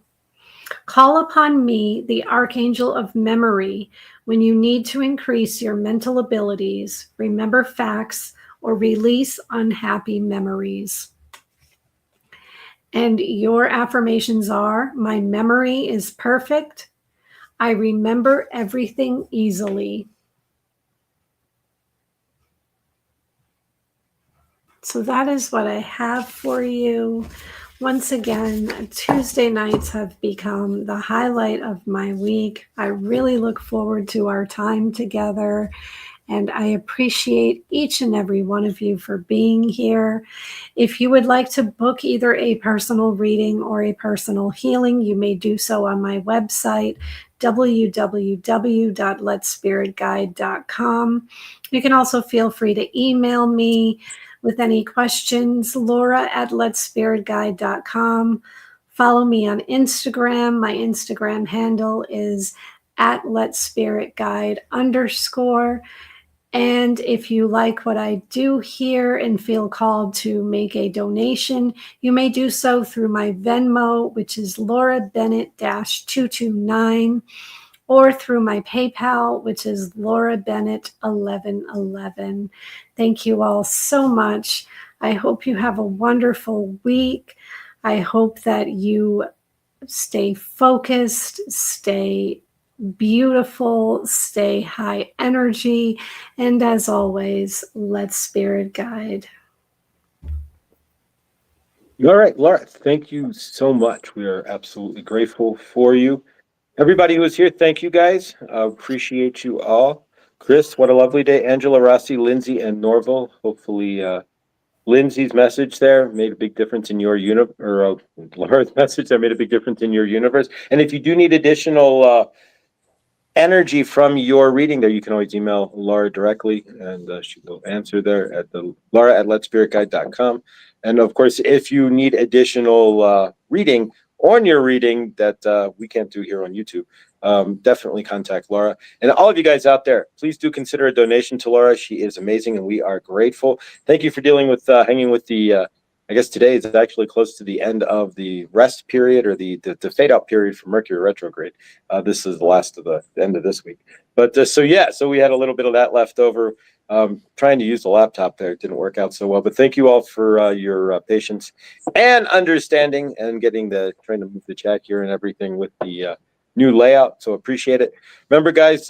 Call upon me, the Archangel of Memory, when you need to increase your mental abilities, remember facts, or release unhappy memories. And your affirmations are: my memory is perfect. I remember everything easily. So that is what I have for you. Once again, Tuesday nights have become the highlight of my week. I really look forward to our time together. And I appreciate each and every one of you for being here. If you would like to book either a personal reading or a personal healing, you may do so on my website, www.letspiritguide.com. You can also feel free to email me with any questions, laura@letspiritguide.com. Follow me on Instagram. My Instagram handle is @letspiritguide_. And if you like what I do here and feel called to make a donation, you may do so through my Venmo, which is Laura Bennett 229, or through my PayPal, which is Laura Bennett 1111. Thank you all so much. I hope you have a wonderful week. I hope that you stay focused, stay beautiful, stay high energy, and as always, let spirit guide. All right, Laura, thank you so much. We are absolutely grateful for you. Everybody who was here, thank you guys. Appreciate you all. Chris, what a lovely day. Angela, Rossi, Lindsay, and Norval. Hopefully, Lindsay's message there made a big difference in your Laura's message there made a big difference in your universe. And if you do need additional energy from your reading there, you can always email Laura directly, and she will answer there at the laura@letspiritguide.com. And of course, if you need additional reading on your reading that we can't do here on YouTube, definitely contact Laura. And all of you guys out there, please do consider a donation to Laura. She is amazing, and we are grateful. Thank you for dealing with hanging with the I guess today is actually close to the end of the rest period, or the fade out period for Mercury retrograde. This is the last of the end of this week. But so we had a little bit of that left over. Trying to use the laptop there, it didn't work out so well. But thank you all for your patience and understanding, and trying to move the chat here and everything with the new layout. So appreciate it. Remember, guys,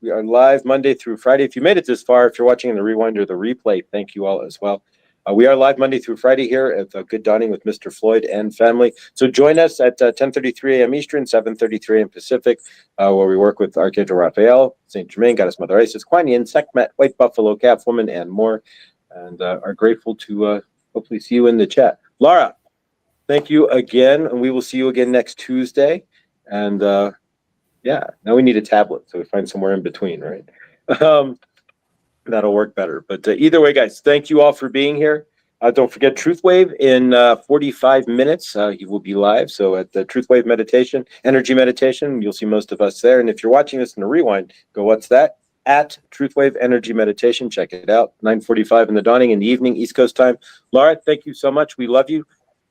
we are live Monday through Friday. If you made it this far, if you're watching in the rewind or the replay, thank you all as well. We are live Monday through Friday here at Good Dawning with Mr. Floyd and family. So join us at 10:33 a.m. Eastern, 7:33 a.m. Pacific, where we work with Archangel Raphael, Saint Germain, Goddess Mother Isis, Kuan Yin, Sekhmet, White Buffalo, Catwoman, and more. And are grateful to hopefully see you in the chat. Laura, thank you again, and we will see you again next Tuesday. And now we need a tablet, so we find somewhere in between, right? That'll work better. But either way, guys, thank you all for being here. Don't forget Truth Wave in 45 minutes. He will be live. So at the Truth Wave meditation, energy meditation, you'll see most of us there. And if you're watching this in a rewind, go, what's that? At Truth Wave Energy Meditation. Check it out. 9:45 in the dawning in the evening, East Coast time. Laura, thank you so much. We love you.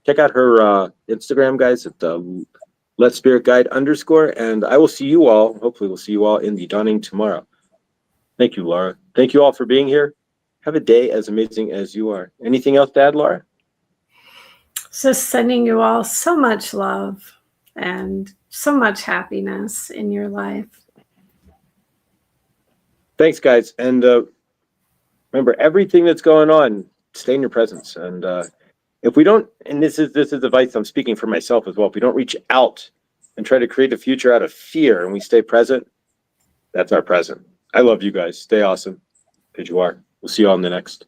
Check out her Instagram, guys, at Let Spirit Guide _. And I will see you all. Hopefully, we'll see you all in the dawning tomorrow. Thank you, Laura. Thank you all for being here. Have a day as amazing as you are. Anything else to add, Laura? Just sending you all so much love and so much happiness in your life. Thanks, guys. And remember, everything that's going on, stay in your presence. And if we don't, and this is advice I'm speaking for myself as well, if we don't reach out and try to create a future out of fear, and we stay present, that's our present. I love you guys. Stay awesome, because you are. We'll see you all in the next.